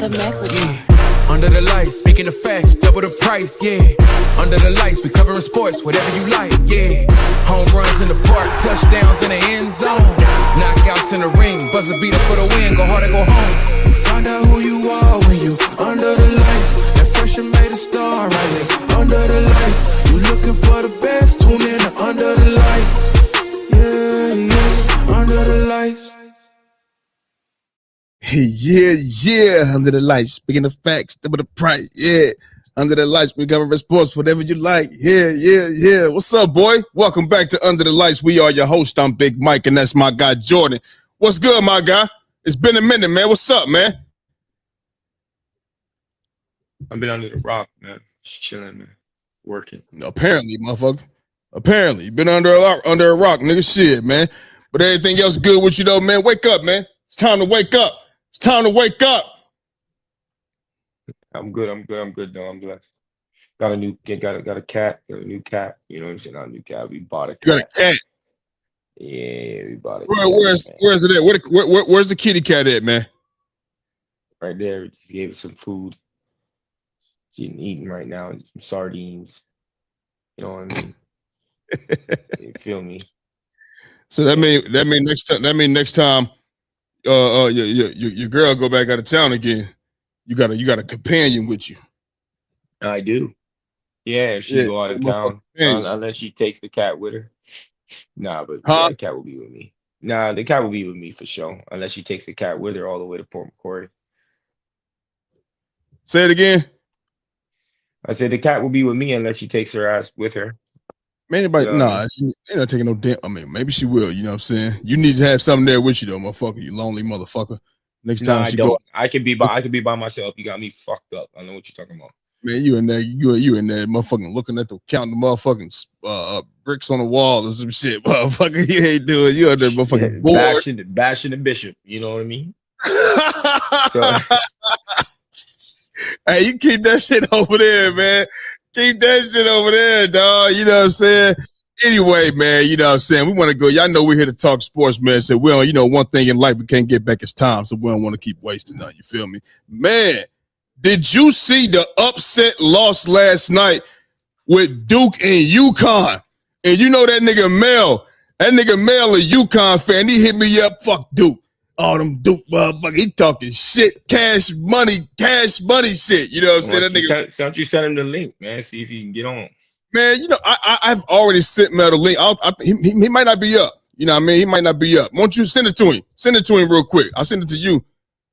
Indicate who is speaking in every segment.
Speaker 1: Yeah. Under the lights, speaking of facts, double the price, yeah. Under the lights, we covering sports, whatever you like, yeah. Home runs in the park, touchdowns in the end zone. Knockouts in the ring, buzzer beater for the win, go hard or go home. Find out who you are when you under the lights. That pressure made a star right there. Under the lights, you looking for the best, tune in to Under the Lights. Yeah, yeah, Under the Lights.
Speaker 2: Yeah, Under the Lights. Speaking of facts, double the price. Yeah, Under the Lights, we cover sports, whatever you like. Yeah. What's up, boy? Welcome back to Under the Lights. We are your host. I'm Big Mike, and that's my guy, Jordan. What's good, my guy? It's been a minute, man. What's up, man?
Speaker 3: I've been under the rock, man. Just chilling, man. Working.
Speaker 2: Apparently, motherfucker. Apparently. You've been under a rock, nigga. Shit, man. But everything else good with you, though, man. Wake up, man. It's time to wake up. It's time to wake up.
Speaker 3: I'm good, though. I'm blessed. Got a cat, got a new cat. You know what I'm saying? Not a new cat. We bought a cat.
Speaker 2: You got a cat?
Speaker 3: Yeah, we bought a
Speaker 2: cat. Where's it at? Where's the kitty cat at, man?
Speaker 3: Right there. We just gave it some food. She's eating right now. Some sardines. You know what I mean? You feel me?
Speaker 2: So that mean next time your girl go back out of town again, you got a companion with you.
Speaker 3: I do. Yeah, if she go out of town, unless she takes the cat with her. Nah, but the cat will be with me. Nah, the cat will be with me for sure, unless she takes the cat with her all the way to Port McCory.
Speaker 2: Say it again.
Speaker 3: I said the cat will be with me unless she takes her ass with her.
Speaker 2: Man, she ain't not taking no damn. I mean, maybe she will. You know what I'm saying? You need to have something there with you, though, motherfucker. You lonely motherfucker. Next time
Speaker 3: I don't. I could be by myself. You got me fucked up. I know what you're talking about.
Speaker 2: Man, you in there, motherfucking looking at counting the motherfucking bricks on the wall or some shit, motherfucker. You ain't doing. You out there, motherfucking bored.
Speaker 3: Bashing the bishop. You know what I mean? So,
Speaker 2: hey, you keep that shit over there, man. Keep that shit over there, dog. You know what I'm saying? Anyway, man, you know what I'm saying? We want to go. Y'all know we're here to talk sports, man. So, well, you know, one thing in life we can't get back is time. So we don't want to keep wasting none. You feel me? Man, did you see the upset loss last night with Duke and Uconn? And you know that nigga Mel a Uconn fan, he hit me up, fuck Duke. All them Duke motherfucker, he talking shit, cash money shit. You know what I'm saying? That nigga.
Speaker 3: Don't you send him the link, man? See if he can get on.
Speaker 2: Man, you know, I've already sent Mel the link. He might not be up. You know what I mean? He might not be up. Won't you send it to him? Send it to him real quick. I'll send it to you.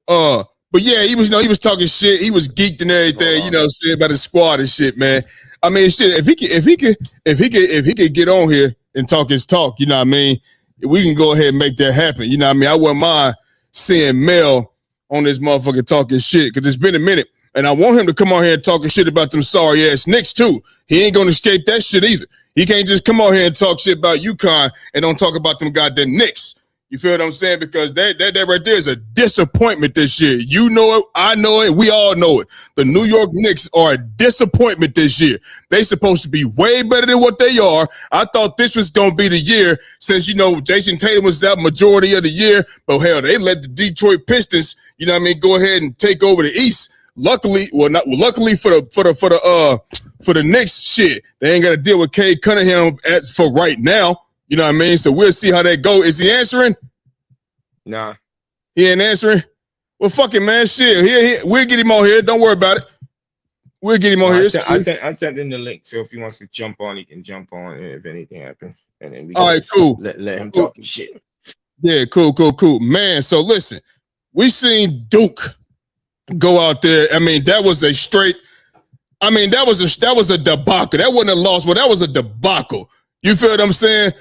Speaker 2: But yeah, he was talking shit. He was geeked and everything, you know what I'm saying, about his squad and shit, man. I mean, shit, if he could get on here and talk his talk, you know what I mean? We can go ahead and make that happen. You know what I mean? I wouldn't mind seeing Mel on this motherfucker talking shit because it's been a minute. And I want him to come on here and talking shit about them sorry ass Knicks too. He ain't gonna escape that shit either. He can't just come on here and talk shit about UConn and don't talk about them goddamn Knicks. You feel what I'm saying? Because that right there is a disappointment this year. You know it, I know it, we all know it. The New York Knicks are a disappointment this year. They supposed to be way better than what they are. I thought this was going to be the year since, you know, Jason Tatum was out majority of the year. But hell, they let the Detroit Pistons, you know what I mean, go ahead and take over the East. Luckily for the Knicks, shit, they ain't got to deal with Cade Cunningham for right now. You know what I mean? So we'll see how that go. Is he answering?
Speaker 3: Nah.
Speaker 2: He ain't answering? Well, fuck it, man. Shit. We'll get him on here. Don't worry about it. We'll get him on here.
Speaker 3: I sent him the link. So if he wants to jump on, he can jump on if anything happens. And then we
Speaker 2: all right, cool.
Speaker 3: Let him talk shit.
Speaker 2: Yeah, cool. Man, so listen. We seen Duke go out there. I mean, that was a debacle. That wasn't a loss, but that was a debacle. You feel what I'm saying?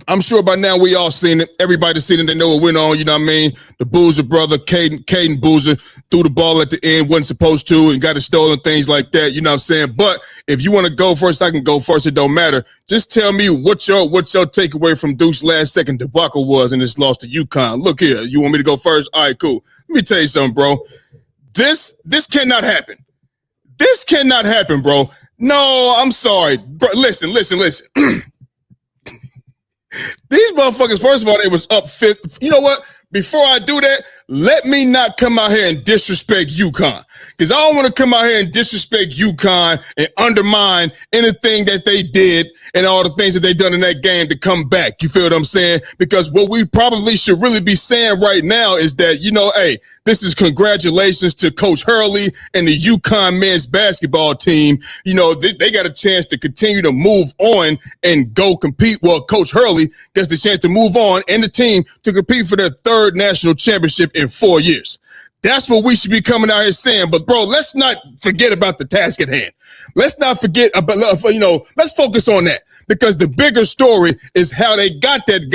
Speaker 2: I'm sure by now we all seen it. Everybody's seen it. They know what went on. You know what I mean? The Boozer brother, Caden Boozer, threw the ball at the end, wasn't supposed to, and got it stolen, things like that. You know what I'm saying? But if you want to go first, I can go first. It don't matter. Just tell me what your takeaway from Duke's last second debacle was in this loss to UConn. Look here. You want me to go first? All right, cool. Let me tell you something, bro. This cannot happen. This cannot happen, bro. No, I'm sorry. Bro, listen. These motherfuckers, first of all, they was up fifth. You know what? before I do that, let me not come out here and disrespect Uconn. Because I don't want to come out here and disrespect Uconn and undermine anything that they did and all the things that they done in that game to come back. You feel what I'm saying? Because what we probably should really be saying right now is that, hey, this is congratulations to Coach Hurley and the Uconn men's basketball team. They got a chance to continue to move on and go compete. Well, Coach Hurley gets the chance to move on and the team to compete for their third national championship in 4 years. That's what we should be coming out here saying. But, bro, let's not forget about the task at hand. Let's not forget about, let's focus on that. Because the bigger story is how they got that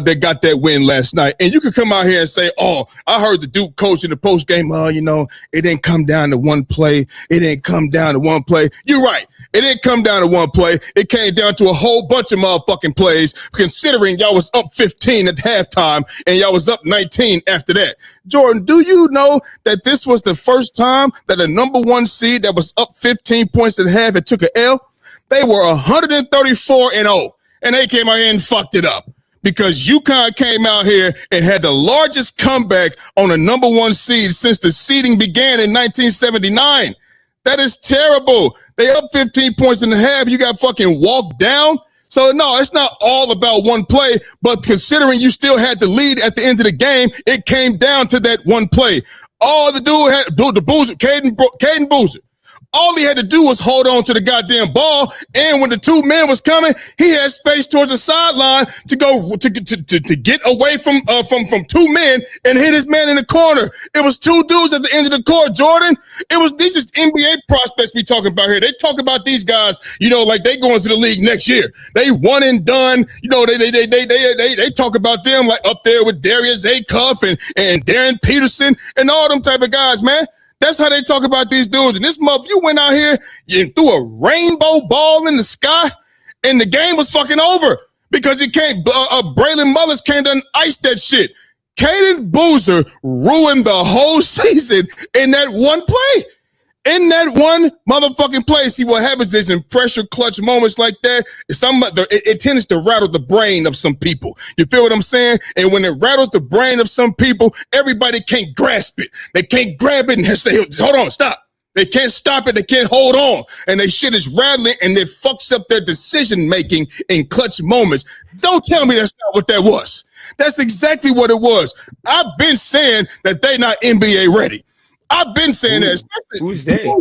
Speaker 2: they got that win last night. And you can come out here and say, oh, I heard the Duke coach in the post game, it didn't come down to one play. It didn't come down to one play. You're right. It didn't come down to one play. It came down to a whole bunch of motherfucking plays, considering y'all was up 15 at halftime and y'all was up 19 after that. Jordan, do you know that this was the first time that a number one seed that was up 15 points at half and took an L? They were 134-0, and they came out here and fucked it up because UConn came out here and had the largest comeback on a number one seed since the seeding began in 1979. That is terrible. They up 15 points in the half. You got fucking walked down. So, no, it's not all about one play, but considering you still had the lead at the end of the game, it came down to that one play. All the dude had, the Boozer, Caden Boozer. All he had to do was hold on to the goddamn ball, and when the two men was coming, he had space towards the sideline to go to get away from two men and hit his man in the corner. It was two dudes at the end of the court, Jordan. These is NBA prospects we talking about here. They talk about these guys, like they going to the league next year. They one and done. They talk about them like up there with Darius Acuff and Darren Peterson and all them type of guys, man. That's how they talk about these dudes. And this month, you went out here and threw a rainbow ball in the sky, and the game was fucking over because it came. Braylon Mullins came down and iced that shit. Caden Boozer ruined the whole season in that one play. In that one motherfucking play. See, what happens is in pressure clutch moments like that, it tends to rattle the brain of some people. You feel what I'm saying? And when it rattles the brain of some people, everybody can't grasp it. They can't grab it and say, hold on, stop. They can't stop it. They can't hold on. And their shit is rattling and it fucks up their decision making in clutch moments. Don't tell me that's not what that was. That's exactly what it was. I've been saying that they not NBA ready. I've been saying that.
Speaker 3: Who's they?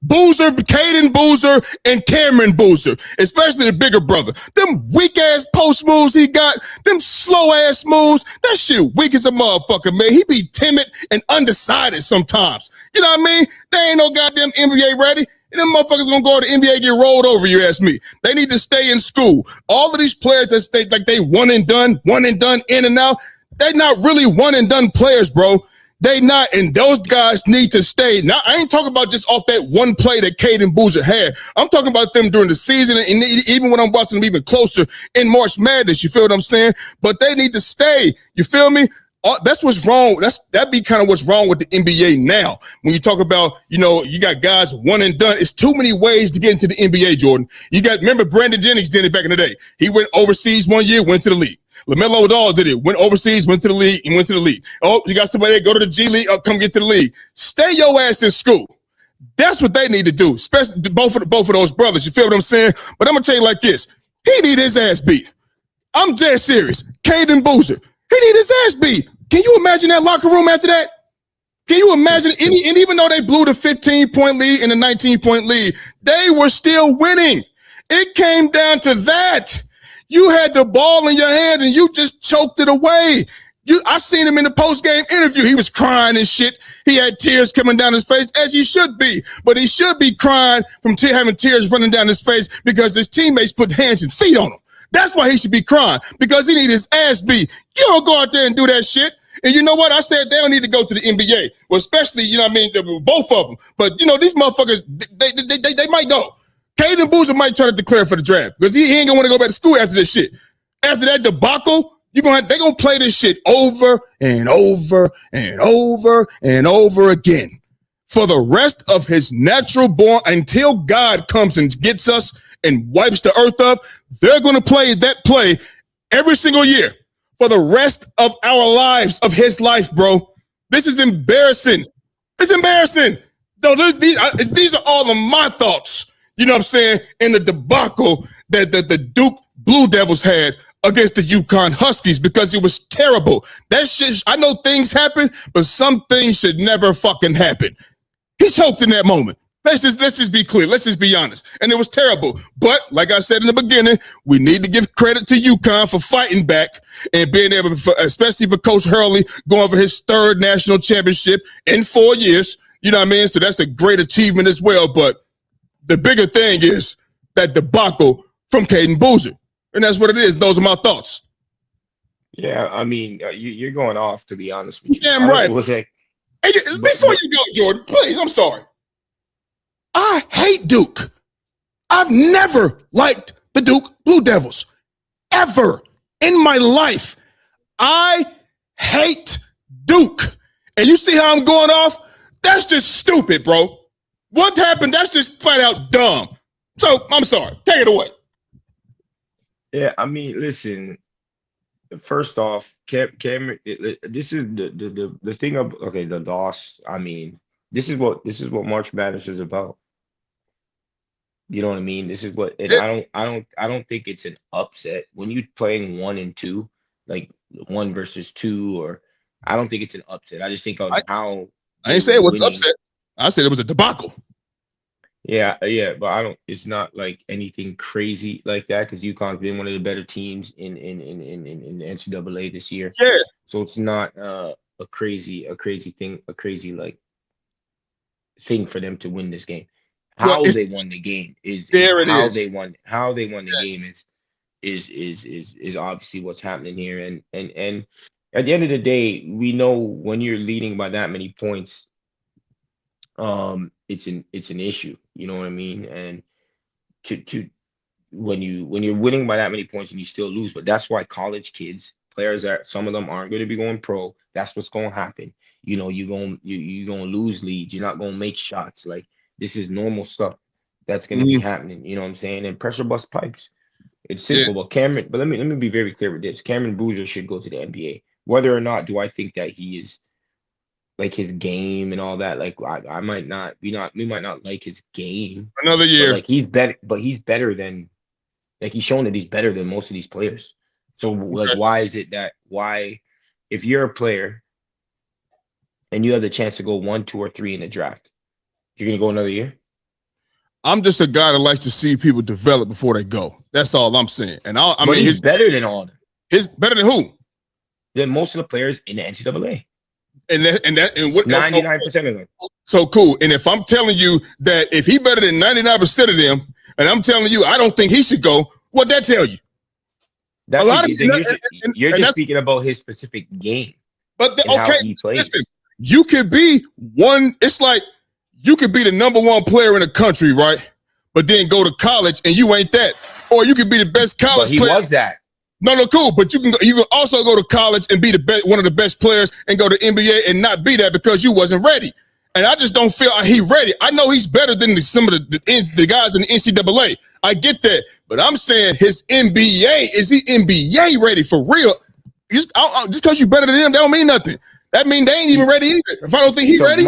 Speaker 2: Boozer, Caden Boozer, and Cameron Boozer, especially the bigger brother. Them weak-ass post moves he got, them slow-ass moves, that shit weak as a motherfucker, man. He be timid and undecided sometimes. You know what I mean? They ain't no goddamn NBA ready. And them motherfuckers gonna go to the NBA and get rolled over, you ask me. They need to stay in school. All of these players that stay like they one and done, in and out, they're not really one and done players, bro. They not, and those guys need to stay. Now, I ain't talking about just off that one play that Caden Boozer had. I'm talking about them during the season, and even when I'm watching them even closer in March Madness. You feel what I'm saying? But they need to stay. You feel me? That's what's wrong. That be kind of what's wrong with the NBA now. When you talk about, you got guys one and done. It's too many ways to get into the NBA, Jordan. Remember Brandon Jennings did it back in the day. He went overseas 1 year, went to the league. LaMelo Ball did it. Went overseas, went to the league, and went to the league. Oh, you got somebody that go to the G League, come get to the league. Stay your ass in school. That's what they need to do, especially both of those brothers. You feel what I'm saying? But I'm going to tell you like this. He need his ass beat. I'm dead serious. Caden Boozer, he need his ass beat. Can you imagine that locker room after that? Can you imagine? And even though they blew the 15-point lead and the 19-point lead, they were still winning. It came down to that. You had the ball in your hands and you just choked it away. I seen him in the post-game interview. He was crying and shit. He had tears coming down his face, as he should be. But he should be crying from having tears running down his face because his teammates put hands and feet on him. That's why he should be crying, because he need his ass beat. You don't go out there and do that shit. And you know what? I said they don't need to go to the NBA. Well, especially, both of them. But, these motherfuckers, they might go. Caden Boozer might try to declare for the draft because he ain't gonna want to go back to school after this shit. After that debacle, they're gonna play this shit over and over and over and over again for the rest of his natural born until God comes and gets us and wipes the earth up. They're gonna play that play every single year for the rest of our lives, of his life, bro. This is embarrassing. It's embarrassing. So these are all of my thoughts, you know what I'm saying, in the debacle that the Duke Blue Devils had against the Uconn Huskies, because it was terrible. That shit, I know things happen, but some things should never fucking happen. He choked in that moment. Let's just be clear. Let's just be honest. And it was terrible. But like I said in the beginning, we need to give credit to Uconn for fighting back and being able to, especially for Coach Hurley, going for his 3rd national championship in 4 years. You know what I mean? So that's a great achievement as well. But the bigger thing is that debacle from Caden Boozer. And that's what it is. Those are my thoughts.
Speaker 3: Yeah, I mean, you're going off, to be honest with you.
Speaker 2: Damn right. Hey, before you go, Jordan, please, I'm sorry. I hate Duke. I've never liked the Duke Blue Devils. Ever in my life. I hate Duke. And you see how I'm going off? That's just stupid, bro. What happened? That's just flat out dumb. So, I'm sorry. Take it away.
Speaker 3: Yeah, I mean, listen. First off, Cameron, this is the thing of, okay, the loss. I mean, this is what March Madness is about. You know what I mean? This is what, and
Speaker 2: Yeah.
Speaker 3: I don't think it's an upset when you playing 1 and 2, like 1 versus 2, or I don't think it's an upset. I just think on how
Speaker 2: I ain't say it was upset. I said it was a debacle.
Speaker 3: Yeah, but I don't. It's not like anything crazy like that, because UConn's been one of the better teams in the NCAA this year.
Speaker 2: Yeah.
Speaker 3: So it's not a crazy like thing for them to win this game. How they won the game is how they won the game is obviously what's happening here. And at the end of the day, we know when you're leading by that many points, it's an issue. You know what I mean? And to when you're winning by that many points and you still lose, but that's why college kids, players, some of them aren't going to be going pro. That's what's going to happen. You know, you're going to lose leads. You're not going to make shots. Like, this is normal stuff that's going to be happening. You know what I'm saying? And pressure bust pipes. It's simple. Yeah. But let me be very clear with this. Cameron Boozer should go to the NBA. Whether or not do I think that he is, like, his game and all that, like, I might not, we might not like his game.
Speaker 2: Another year.
Speaker 3: Like, he's better than, like, he's shown that he's better than most of these players. So, like, why is it that, if you're a player and you have the chance to go 1, 2, or 3 in the draft, you're going to go another year?
Speaker 2: I'm just a guy that likes to see people develop before they go. That's all I'm saying. And I mean,
Speaker 3: he's better than all of them.
Speaker 2: He's better than who?
Speaker 3: Than most of the players in the NCAA.
Speaker 2: And what
Speaker 3: 99% of them.
Speaker 2: So cool. And if I'm telling you that if he better than 99% of them, and I'm telling you I don't think he should go, what'd that tell you?
Speaker 3: You're just speaking about his specific game.
Speaker 2: But listen, you could be one. It's like you could be the number 1 player in the country, right? But then go to college and you ain't that. Or you could be the best college player.
Speaker 3: He was that.
Speaker 2: No, cool. But you can also go to college and be one of the best players and go to NBA and not be that because you wasn't ready. And I just don't feel he ready. I know he's better than some of the guys in the NCAA. I get that. But I'm saying his NBA, is he NBA ready for real? Just because you're better than them, that don't mean nothing. That mean they ain't even ready either. If I don't think he's ready.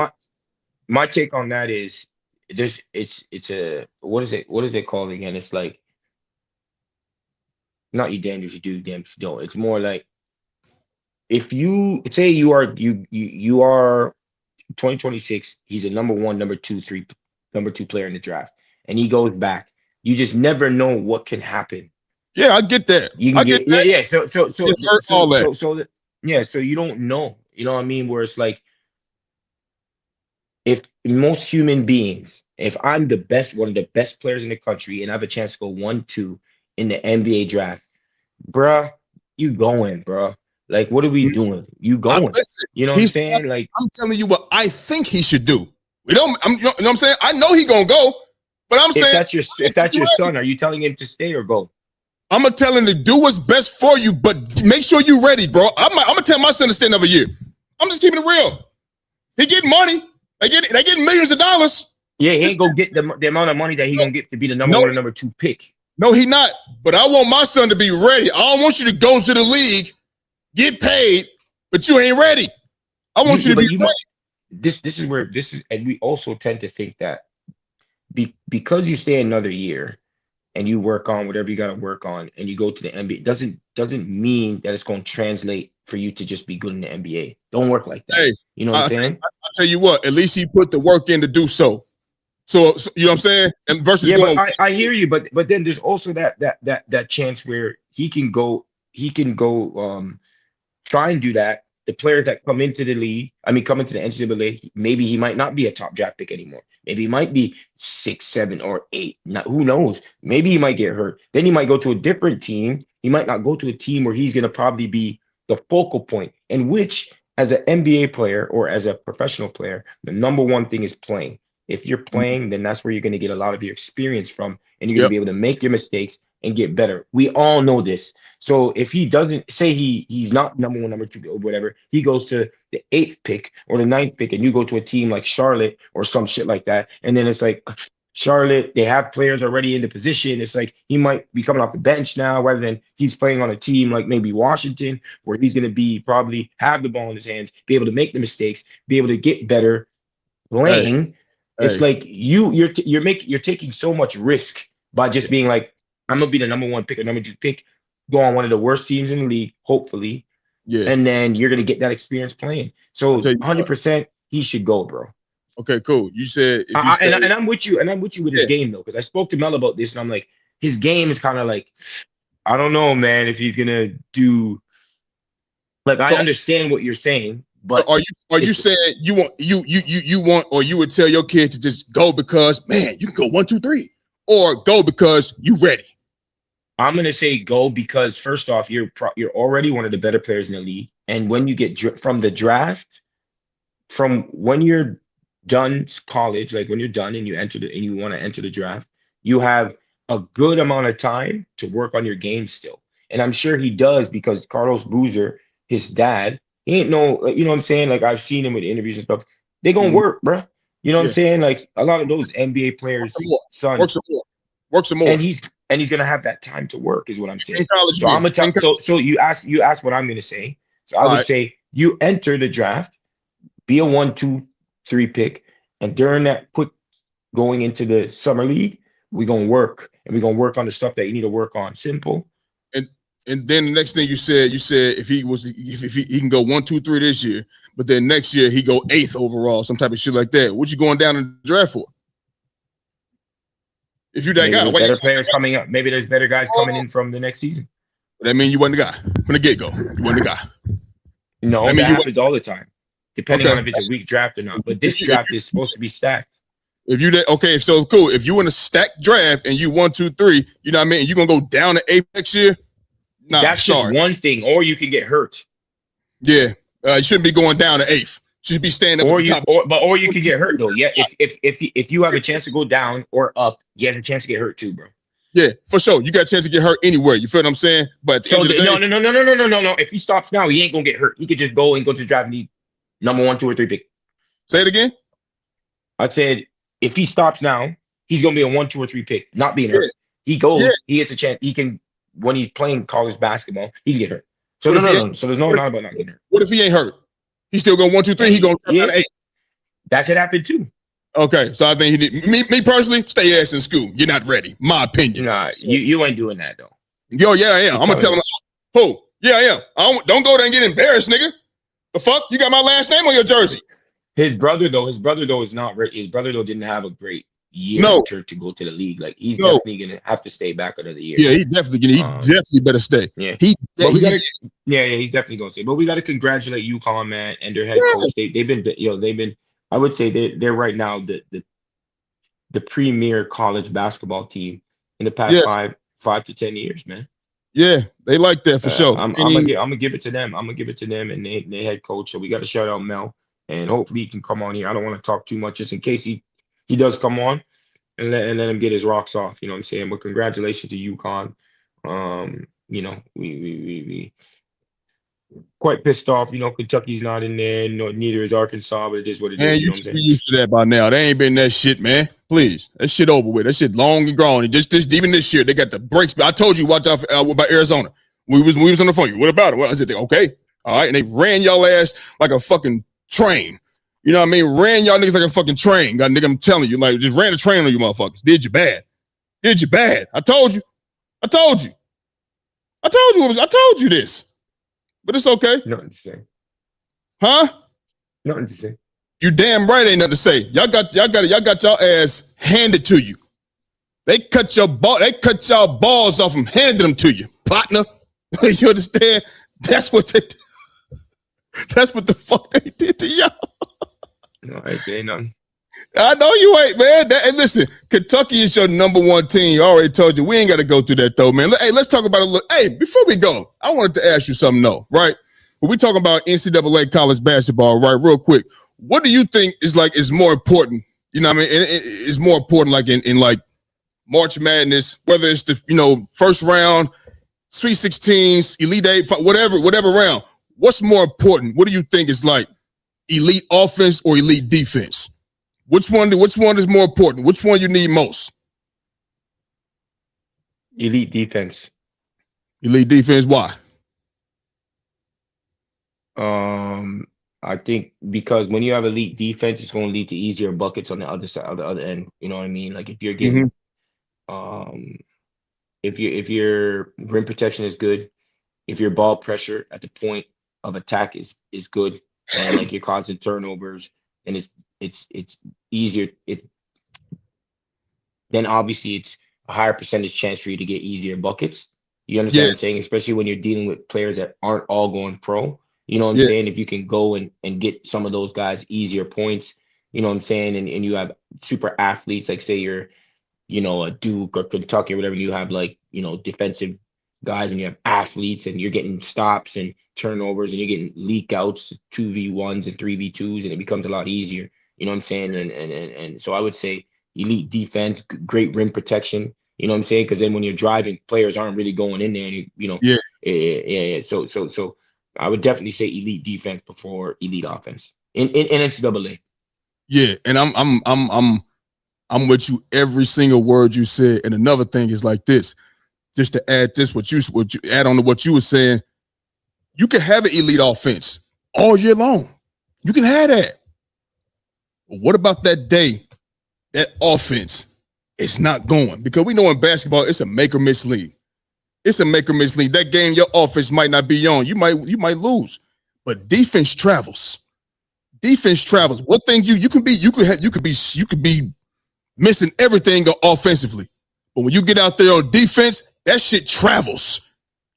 Speaker 3: My take on that is it's a what is it called again? It's like, not you damned if you do, damned if you don't. It's more like, if you say you are 2026, he's a number 1, number 2 player in the draft, and he goes back. You just never know what can happen.
Speaker 2: Yeah, I get that.
Speaker 3: I get that. Yeah. So you don't know. You know what I mean? Where it's like, if most human beings, if I'm one of the best players in the country, and I have a chance to go 1, 2 in the NBA draft, bruh, you going, bruh. Like, what are we doing? You going? You know what I'm saying? Like,
Speaker 2: I'm telling you what I think he should do. You know what I'm saying? I know he gonna go, but I'm saying,
Speaker 3: if that's your son, are you telling him to stay or go?
Speaker 2: I'm gonna tell him to do what's best for you, but make sure you're ready, bro. I'm gonna tell my son to stay another year. I'm just keeping it real. He getting money. They getting millions of dollars.
Speaker 3: Yeah, he ain't gonna get the amount of money that he gonna get to be the number 1 or number 2 pick.
Speaker 2: No, he not. But I want my son to be ready. I don't want you to go to the league get paid, but you ain't ready. I want you to be ready.
Speaker 3: This is where and we also tend to think that because you stay another year and you work on whatever you got to work on and you go to the NBA, doesn't mean that it's going to translate for you to just be good in the NBA. Don't work like that.
Speaker 2: Hey,
Speaker 3: you know what I'm saying?
Speaker 2: I'll tell you what, at least he put the work in to do so. So you know what I'm saying? And versus
Speaker 3: but I hear you, but then there's also that chance where he can go try and do that. The players that come into the league, come into the NCAA, maybe he might not be a top draft pick anymore. Maybe he might be 6, 7, or 8. Who knows? Maybe he might get hurt. Then he might go to a different team. He might not go to a team where he's going to probably be the focal point. And which, as an NBA player or as a professional player, the number one thing is playing. If you're playing, then that's where you're going to get a lot of your experience from, and you're going to be able to make your mistakes and get better. We all know this. So if he doesn't say he's not number 1, number 2, or whatever, he goes to the 8th pick or the 9th pick, and you go to a team like Charlotte or some shit like that, and then it's like Charlotte, they have players already in the position. It's like he might be coming off the bench now, rather than he's playing on a team like maybe Washington, where he's going to be probably have the ball in his hands, be able to make the mistakes, be able to get better playing. It's like you're taking so much risk by just being like, I'm gonna be the number 1 pick or number 2 pick, go on one of the worst teams in the league, hopefully. Yeah. And then you're gonna get that experience playing. So 100% he should go, bro.
Speaker 2: Okay, cool. You said
Speaker 3: and I'm with you, with his game though, because I spoke to Mel about this, and I'm like, his game is kind of like, I don't know, man, if he's gonna do like, I understand what you're saying. But
Speaker 2: are you saying you want or you would tell your kid to just go because, man, you can go 1, 2, 3, or go because you ready?
Speaker 3: I'm gonna say go because, first off, you're already one of the better players in the league, and when you get from the draft, from when you're done college, like when you're done and you want to enter the draft, you have a good amount of time to work on your game still, and I'm sure he does, because Carlos Boozer, his dad. He ain't no, you know what I'm saying? Like, I've seen him with interviews and stuff. They gonna work, bro. You know what I'm saying? Like, a lot of those NBA players' sons
Speaker 2: work some more,
Speaker 3: and he's gonna have that time to work, is what I'm saying. So I'm gonna tell. So you ask what I'm gonna say. So I would say you enter the draft, be a 1, 2, 3 pick, and during that quick going into the summer league, we're gonna work, and we're gonna work on the stuff that you need to work on. Simple.
Speaker 2: And then the next thing you said if he can go 1, 2, 3 this year, but then next year he go 8th overall, some type of shit like that. What you going down in the draft for? If you that guy,
Speaker 3: better players coming up. Maybe there's better guys coming in from the next season.
Speaker 2: That mean you wasn't the guy from the get go. You wasn't the guy.
Speaker 3: No, that happens all the time, depending on if it's a weak draft or not. But this draft is supposed to be stacked.
Speaker 2: If you so cool. If you in a stacked draft and you 1, 2, 3, you know what I mean, you're gonna go down to 8 next year. Nah,
Speaker 3: that's just one thing, or you can get hurt.
Speaker 2: Yeah, you shouldn't be going down to 8th. You should be staying up. Or
Speaker 3: you could get hurt though. Yeah, if you have a chance to go down or up, you have a chance to get hurt too, bro.
Speaker 2: Yeah, for sure. You got a chance to get hurt anywhere. You feel what I'm saying? But at the end of the day,
Speaker 3: no. If he stops now, he ain't gonna get hurt. He could just go to the draft and be number 1, 2, or 3 pick.
Speaker 2: Say it again.
Speaker 3: I said if he stops now, he's gonna be a 1, 2, or 3 pick, not being hurt. He goes. Yeah. He gets a chance. He can. When he's playing college basketball, he can get hurt. So no. So there's no doubt about not getting hurt.
Speaker 2: What if he ain't hurt? He's still going 1, 2, 3. He going to 8.
Speaker 3: That could happen too.
Speaker 2: Okay, so I think he did. Me personally, stay your ass in school. You're not ready. My opinion.
Speaker 3: Nah, you ain't doing that though.
Speaker 2: Yo, yeah, I am. I'm gonna tell him. Who? Yeah, I am. Don't go there and get embarrassed, nigga. The fuck? You got my last name on your jersey.
Speaker 3: His brother though is not ready. His brother though didn't have a great year to go to the league. Like he's definitely gonna have to stay back another year.
Speaker 2: Yeah, he definitely better stay.
Speaker 3: Yeah, he's definitely gonna stay. But we gotta congratulate UConn, man, and their head coach. They've been I would say they're right now the premier college basketball team in the past 5 to 10 years, man.
Speaker 2: Yeah, they like that for sure.
Speaker 3: I'm gonna give it to them. I'm gonna give it to them and their head coach. So we got to shout out Mel, and hopefully he can come on here. I don't want to talk too much, just in case he does come on, and let him get his rocks off. You know what I'm saying? But congratulations to UConn. You know, we quite pissed off. You know, Kentucky's not in there. No, neither is Arkansas, but it is what it is.
Speaker 2: Man, you should be used to that by now. They ain't been that shit, man. Please, that shit over with. That shit long and gone. And just even this year, they got the breaks. But I told you, watch out about Arizona. We was on the phone. What about it? Well, I said, okay. All right, and they ran y'all ass like a fucking train. You know what I mean? Ran y'all niggas like a fucking train. God nigga, I'm telling you, like just ran a train on you motherfuckers. Did you bad? Did you bad? I told you. I told you. I told you this. But it's okay.
Speaker 3: Nothing to say.
Speaker 2: Huh?
Speaker 3: Nothing to say.
Speaker 2: You damn right ain't nothing to say. Y'all got y'all ass handed to you. They cut y'all balls off and handed them to you, partner. You understand? That's what the fuck they did to y'all.
Speaker 3: No, I ain't saying nothing.
Speaker 2: I know you ain't, man. And listen, Kentucky is your number one team. I already told you. We ain't got to go through that, though, man. Hey, let's talk about it a little. Hey, before we go, I wanted to ask you something, though, right? When we talking about NCAA college basketball, right, real quick, what do you think is more important? You know what I mean? It's more important like in like March Madness, whether it's the, first round, Sweet 16s, Elite 8, whatever round. What's more important? What do you think is like elite offense or elite defense? Which one is more important? Which one you need most?
Speaker 3: Elite defense.
Speaker 2: Elite defense, why?
Speaker 3: I think because when you have elite defense, it's going to lead to easier buckets on the other side, the other end. You know what I mean? Like if you're getting, if your rim protection is good, if your ball pressure at the point of attack is good, and like you're causing turnovers, and it's easier. Then obviously it's a higher percentage chance for you to get easier buckets. You understand what I'm saying? Especially when you're dealing with players that aren't all going pro. You know what I'm saying? If you can go and get some of those guys easier points, you know what I'm saying? And you have super athletes, like say you're, a Duke or Kentucky or whatever, you have like, defensive guys and you have athletes and you're getting stops and turnovers and you're getting leak outs, 2v1s and 3v2s, and it becomes a lot easier. You know what I'm saying? And so I would say elite defense, great rim protection. You know what I'm saying? Because then when you're driving, players aren't really going in there. And So I would definitely say elite defense before elite offense in NCAA.
Speaker 2: Yeah, and I'm with you every single word you said. And another thing is like this, just to add this, what you add on to what you were saying, you can have an elite offense all year long. You can have that. But what about that day that offense is not going? Because we know in basketball, it's a make or miss league. It's a make or miss league. That game, your offense might not be on. You might lose. But defense travels. Defense travels. One thing you could be missing everything offensively. But when you get out there on defense, that shit travels.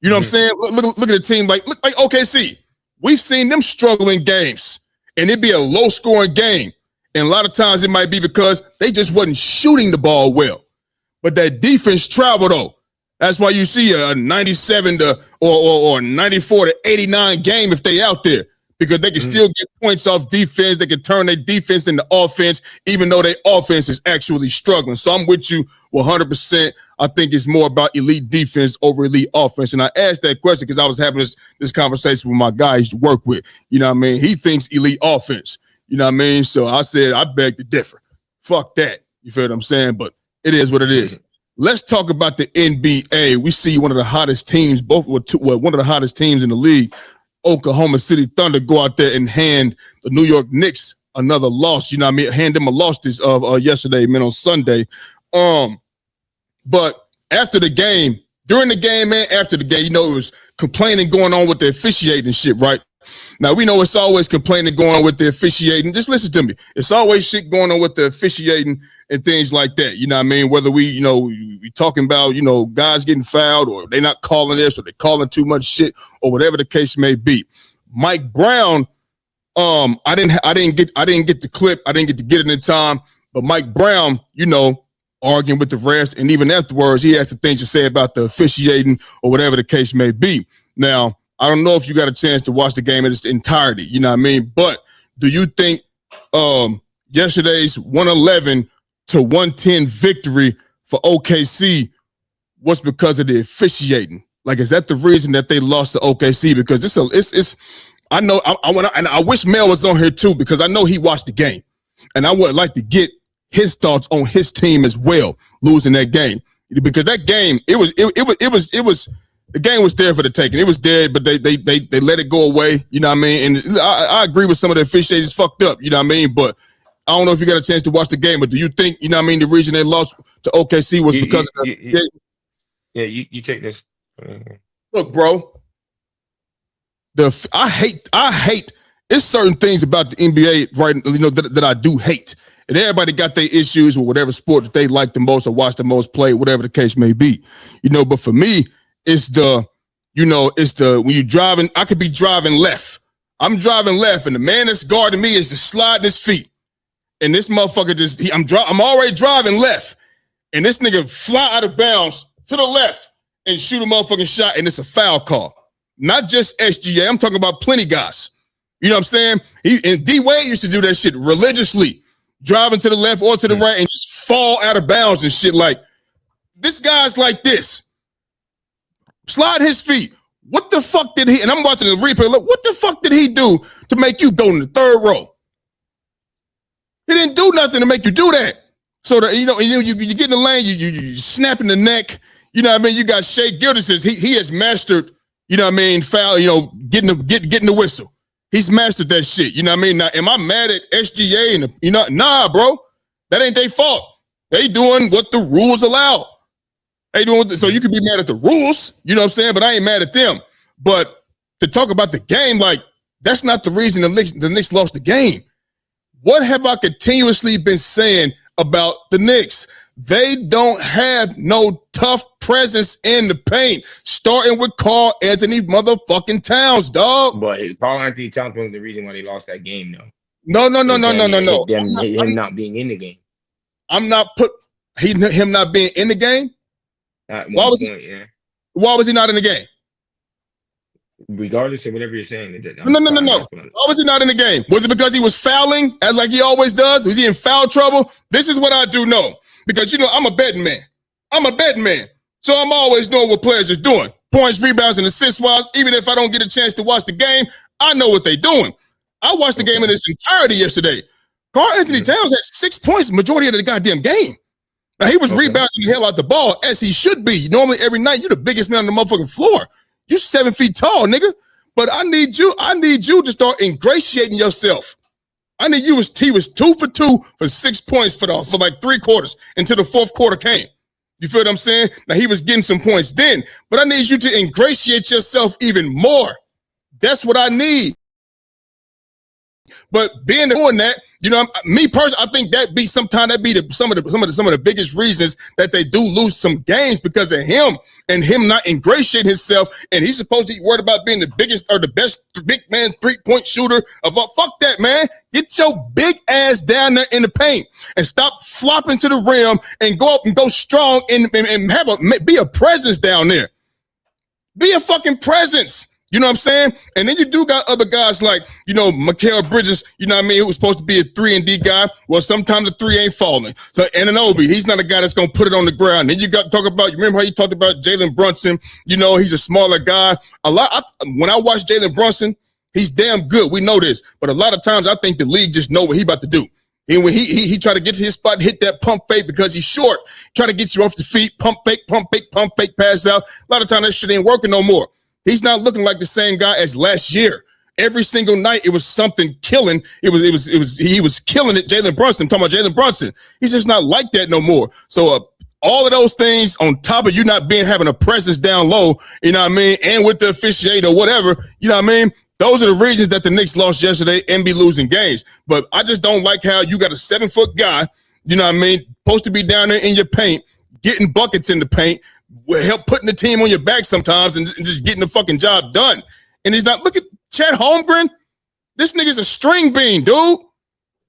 Speaker 2: You know what I'm saying? Look at the team like OKC. We've seen them struggle in games, and it'd be a low-scoring game. And a lot of times it might be because they just wasn't shooting the ball well. But that defense travel, though. That's why you see a 97 or 94 to 89 game if they out there, because they can still get points off defense. They can turn their defense into offense, even though their offense is actually struggling. So I'm with you 100%. I think it's more about elite defense over elite offense. And I asked that question because I was having this conversation with my guy I used to work with. You know what I mean? He thinks elite offense. You know what I mean? So I said, I beg to differ. Fuck that. You feel what I'm saying? But it is what it is. Let's talk about the NBA. We see one of the hottest teams, one of the hottest teams in the league, Oklahoma City Thunder, go out there and hand the New York Knicks another loss. You know what I mean? Hand them a loss yesterday, man, on Sunday. But after the game, during the game, man, after the game, it was complaining going on with the officiating shit, right? Now, we know it's always complaining going on with the officiating. Just listen to me. It's always shit going on with the officiating and things like that. You know what I mean? Whether we talking about, guys getting fouled or they not calling this or they calling too much shit or whatever the case may be. Mike Brown, I didn't get the clip. I didn't get to get it in time. But Mike Brown, arguing with the refs, and even afterwards, he has some things to say about the officiating or whatever the case may be. Now, I don't know if you got a chance to watch the game in its entirety, you know what I mean? But do you think yesterday's 111 to 110 victory for OKC was because of the officiating? Like, is that the reason that they lost to OKC? Because I know I wish Mel was on here too, because I know he watched the game, and I would like to get his thoughts on his team as well losing that game, because that game it was The game was there for the taking. It was there, but they let it go away. You know what I mean? And I agree with some of the officiators fucked up. You know what I mean? But I don't know if you got a chance to watch the game, but do you think, you know what I mean, the reason they lost to OKC was because of the
Speaker 3: you take this.
Speaker 2: Look, bro. I hate it's certain things about the NBA, right? You know, that I do hate. And everybody got their issues with whatever sport that they like the most or watch the most play, whatever the case may be. You know, but for me, it's the when you're driving, I could be driving left. I'm driving left, and the man that's guarding me is just sliding his feet. And this motherfucker I'm already driving left. And this nigga fly out of bounds to the left and shoot a motherfucking shot, and it's a foul call. Not just SGA, I'm talking about plenty guys. You know what I'm saying? And D-Wade used to do that shit religiously, driving to the left or to the right and just fall out of bounds and shit. Like, this guy's like this. Slide his feet. What the fuck did he, and I'm watching the replay, look, what the fuck did he do to make you go in the third row? He didn't do nothing to make you do that. So that, you get in the lane, you snapping the neck. You know what I mean? You got Shea Gilgeous. He has mastered, you know what I mean, foul, getting the whistle. He's mastered that shit. You know what I mean? Now, am I mad at SGA and nah, bro. That ain't their fault. They doing what the rules allow. They doing so you can be mad at the rules, you know what I'm saying? But I ain't mad at them. But to talk about the game, like, that's not the reason the Knicks lost the game. What have I continuously been saying about the Knicks? They don't have no tough presence in the paint, starting with Karl Anthony motherfucking Towns, dog.
Speaker 3: But Karl Anthony Towns was the reason why they lost that game, though.
Speaker 2: No.
Speaker 3: Him not being in the game.
Speaker 2: I'm not him not being in the game. Why was he not in the game?
Speaker 3: Regardless of whatever you're saying.
Speaker 2: No. Why was he not in the game? Was it because he was fouling, as like he always does? Was he in foul trouble? This is what I do know. Because, I'm a betting man. So I'm always knowing what players are doing. Points, rebounds, and assists-wise. Even if I don't get a chance to watch the game, I know what they're doing. I watched the game in its entirety yesterday. Karl Anthony Towns had 6 points majority of the goddamn game. Now, he was rebounding the hell out the ball, as he should be. Normally, every night, you're the biggest man on the motherfucking floor. You're 7 feet tall, nigga. But I need you to start ingratiating yourself. He was 2 for 2 for 6 points for like 3 quarters until the fourth quarter came. You feel what I'm saying? Now, he was getting some points then, but I need you to ingratiate yourself even more. That's what I need. But being doing that, me personally, I think that be some of the biggest reasons that they do lose some games because of him and him not ingratiating himself. And he's supposed to be worried about being the biggest or the best big man 3-point shooter of all. Fuck that, man. Get your big ass down there in the paint and stop flopping to the rim and go up and go strong and be a presence down there. Be a fucking presence. You know what I'm saying? And then you do got other guys like, Mikal Bridges, you know what I mean, who was supposed to be a 3-and-D guy. Well, sometimes the 3 ain't falling. So Anunoby, he's not a guy that's going to put it on the ground. Then you got to talk about, you remember how you talked about Jalen Brunson? He's a smaller guy. When I watch Jalen Brunson, he's damn good. We know this. But a lot of times I think the league just know what he about to do. And when he try to get to his spot and hit that pump fake because he's short, try to get you off the feet, pump fake, pass out. A lot of times that shit ain't working no more. He's not looking like the same guy as last year. Every single night, it was something killing. He was killing it. Jalen Brunson, I'm talking about Jalen Brunson. He's just not like that no more. So all of those things on top of you not having a presence down low, you know what I mean, and with the officiate or whatever, you know what I mean. Those are the reasons that the Knicks lost yesterday and be losing games. But I just don't like how you got a 7-foot guy, you know what I mean, supposed to be down there in your paint, getting buckets in the paint. Will help putting the team on your back sometimes and just getting the fucking job done. And he's not, look at Chet Holmgren. This nigga's a string bean, dude.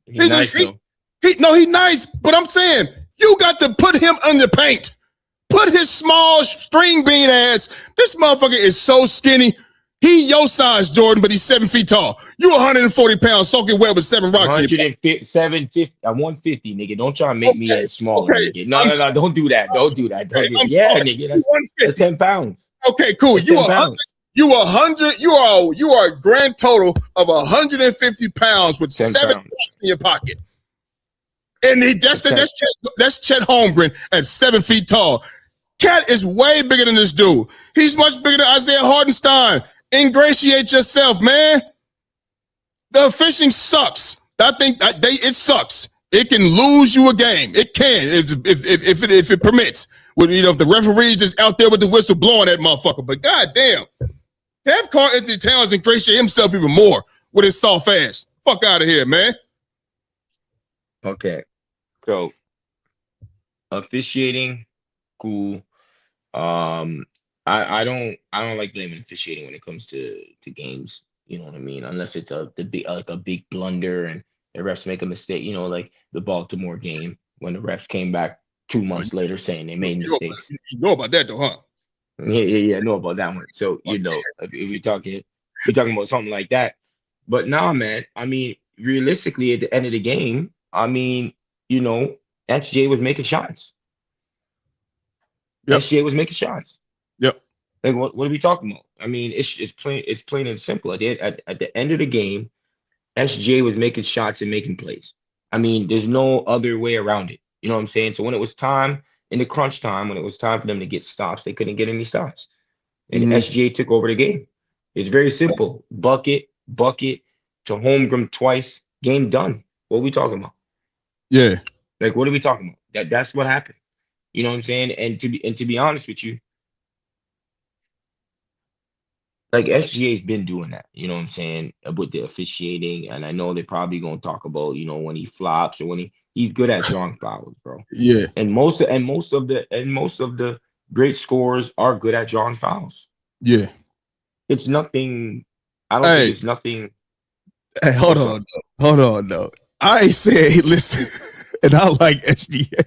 Speaker 2: He's nice, he's nice, but I'm saying you got to put him in the paint. Put his small string bean ass. This motherfucker is so skinny. He your size, Jordan, but he's 7 feet tall. You 140 pounds, soaking wet with 7 rocks.
Speaker 3: 750, I'm 150, nigga. Don't try to make me a smaller, nigga. No, don't do that. Don't do that. Nigga, that's 10 pounds.
Speaker 2: Okay, cool. You 100. You are a grand total of 150 pounds with 7 rocks in your pocket. And that's Chet Holmgren at 7 feet tall. cat is way bigger than this dude. He's much bigger than Isaiah Hartenstein. Ingratiate yourself, man. The officiating sucks. I think it sucks. It can lose you a game. It can if it permits. With if the referee's just out there with the whistle blowing that motherfucker. But goddamn, have Karl-Anthony Towns ingratiate himself even more with his soft ass. Fuck out of here, man.
Speaker 3: Okay, so officiating, cool. I don't like blaming officiating when it comes to games. You know what I mean? Unless it's a big blunder and the refs make a mistake. Like the Baltimore game when the refs came back 2 months later saying they made mistakes.
Speaker 2: You know about that though, huh?
Speaker 3: Yeah, I know about that one. So if we're talking about something like that. But nah, man. I mean, realistically, at the end of the game, I mean, SJ was making shots.
Speaker 2: Yep.
Speaker 3: SJ was making shots.
Speaker 2: Yep.
Speaker 3: Like what are we talking about? I mean, it's plain and simple. At the end of the game, SJ was making shots and making plays. I mean, there's no other way around it. You know what I'm saying? So when it was time in the crunch time, when it was time for them to get stops, they couldn't get any stops. And SJ took over the game. It's very simple. Bucket to Holmgren twice, game done. What are we talking about?
Speaker 2: Yeah.
Speaker 3: Like, what are we talking about? That's what happened. You know what I'm saying? And to be honest with you, like SGA's been doing that, you know what I'm saying, with the officiating. And I know they're probably gonna talk about, when he flops or when he's good at drawing fouls, bro.
Speaker 2: Yeah.
Speaker 3: And most of the great scorers are good at drawing fouls.
Speaker 2: Yeah.
Speaker 3: It's nothing. I don't think it's nothing.
Speaker 2: Hey, hold on, though. I ain't said listen, and I like SGA.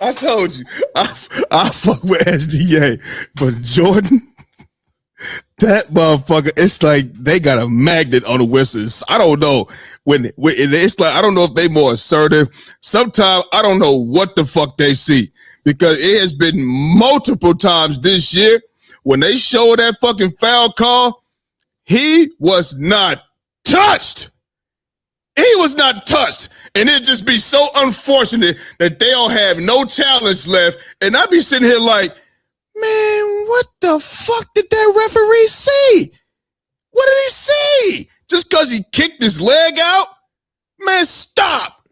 Speaker 2: I told you, I fuck with SGA, but Jordan, that motherfucker, it's like they got a magnet on the whistles. I don't know when it's like, I don't know if they more assertive. Sometimes I don't know what the fuck they see, because it has been multiple times this year when they show that fucking foul call, he was not touched. He was not touched. And it'd just be so unfortunate that they don't have no challenge left. And I'd be sitting here like, man, what the fuck did that referee see? What did he see? Just because he kicked his leg out? Man, stop.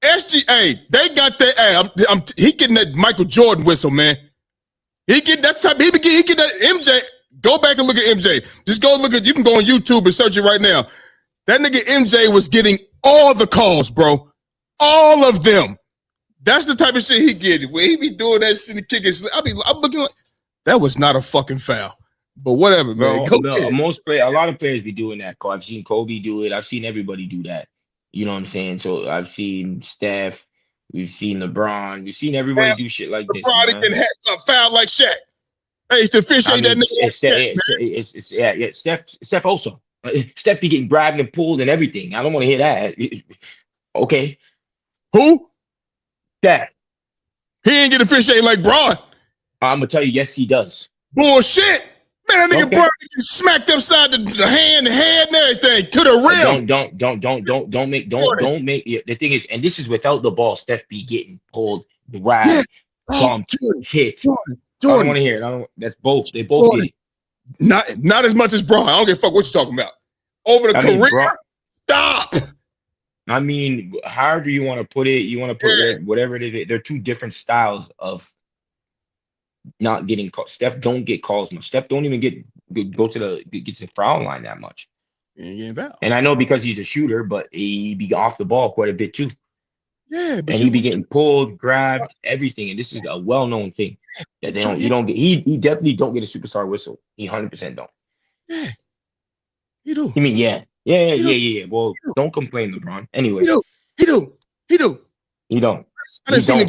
Speaker 2: SGA, they got that. He getting that Michael Jordan whistle, man. He get that MJ. Go back and look at MJ. Just go look at, you can go on YouTube and search it right now. That nigga MJ was getting all the calls, bro. All of them. That's the type of shit he get. When he be doing that shit and kicking, I'm looking like, that was not a fucking foul. But whatever, man.
Speaker 3: A lot of players be doing that. I've seen Kobe do it. I've seen everybody do that. You know what I'm saying? So I've seen Steph. We've seen LeBron. We've seen everybody do shit like this.
Speaker 2: LeBron can have a foul like Shaq. Hey, it's the fish ain't that nigga.
Speaker 3: Steph also. Steph be getting grabbed and pulled and everything. I don't want to hear that. Okay.
Speaker 2: Who?
Speaker 3: Steph.
Speaker 2: He ain't get officiated like Braun.
Speaker 3: I'm gonna tell you, yes, he does.
Speaker 2: Bullshit. Man, that nigga Braun gets smacked upside the hand, head, and everything to the rim.
Speaker 3: Don't make. The thing is, and this is without the ball. Steph be getting pulled, grabbed, bumped, hit.
Speaker 2: Jordan.
Speaker 3: I don't want to hear it. That's both. They both get it.
Speaker 2: Not as much as Braun. I don't give a fuck what you're talking about. Over the career, stop.
Speaker 3: I mean, however you want to put it, whatever it is. They're two different styles of not getting called. Steph don't get calls much. Steph don't even get to the foul line that much. And I know because he's a shooter, but he be off the ball quite a bit too.
Speaker 2: Yeah, but
Speaker 3: and he be getting pulled, grabbed, everything. And this is a well-known thing that they don't. You don't get. He definitely don't get a superstar whistle. He 100% don't.
Speaker 2: Yeah, he do.
Speaker 3: You mean yeah. Well, don't complain, LeBron. Anyway,
Speaker 2: he do.
Speaker 3: He don't.
Speaker 2: I didn't see him.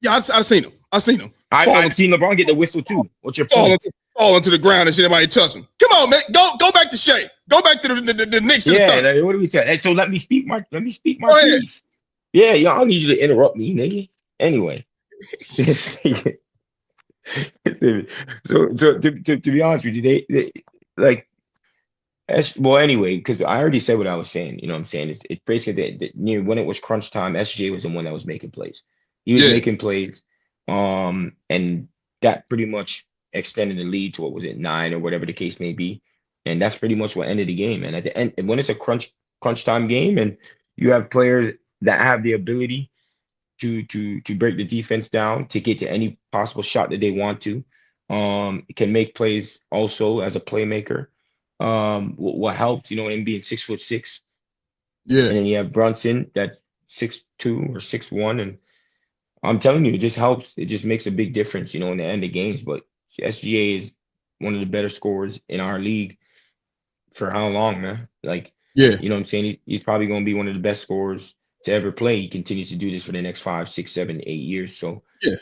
Speaker 2: Yeah, I seen him.
Speaker 3: I've seen LeBron get the whistle too. What's your point?
Speaker 2: Fall into the ground and shit. Everybody touch him. Come on, man. Go back to Shea. Go back to the Knicks.
Speaker 3: Yeah. What do we tell? And so let me speak my piece. Yeah, I don't need you to interrupt me, nigga. Anyway. So to be honest with you, they like anyway, because I already said what I was saying. You know what I'm saying? It's basically that near when it was crunch time, SJ was the one that was making plays. He was making plays. And that pretty much extended the lead to, what was it, 9 or whatever the case may be. And that's pretty much what ended the game. And at the end, when it's a crunch time game and you have players that have the ability to break the defense down, to get to any possible shot that they want to, can make plays also as a playmaker. What helps, him being 6'6".
Speaker 2: Yeah.
Speaker 3: And then you have Brunson that's 6'2" or 6'1", and I'm telling you, it just helps. It just makes a big difference, in the end of games. But SGA is one of the better scorers in our league for how long, man? Like,
Speaker 2: yeah,
Speaker 3: you know what I'm saying? He's probably going to be one of the best scorers to ever play. He continues to do this for the next 5, 6, 7, 8 years. So, that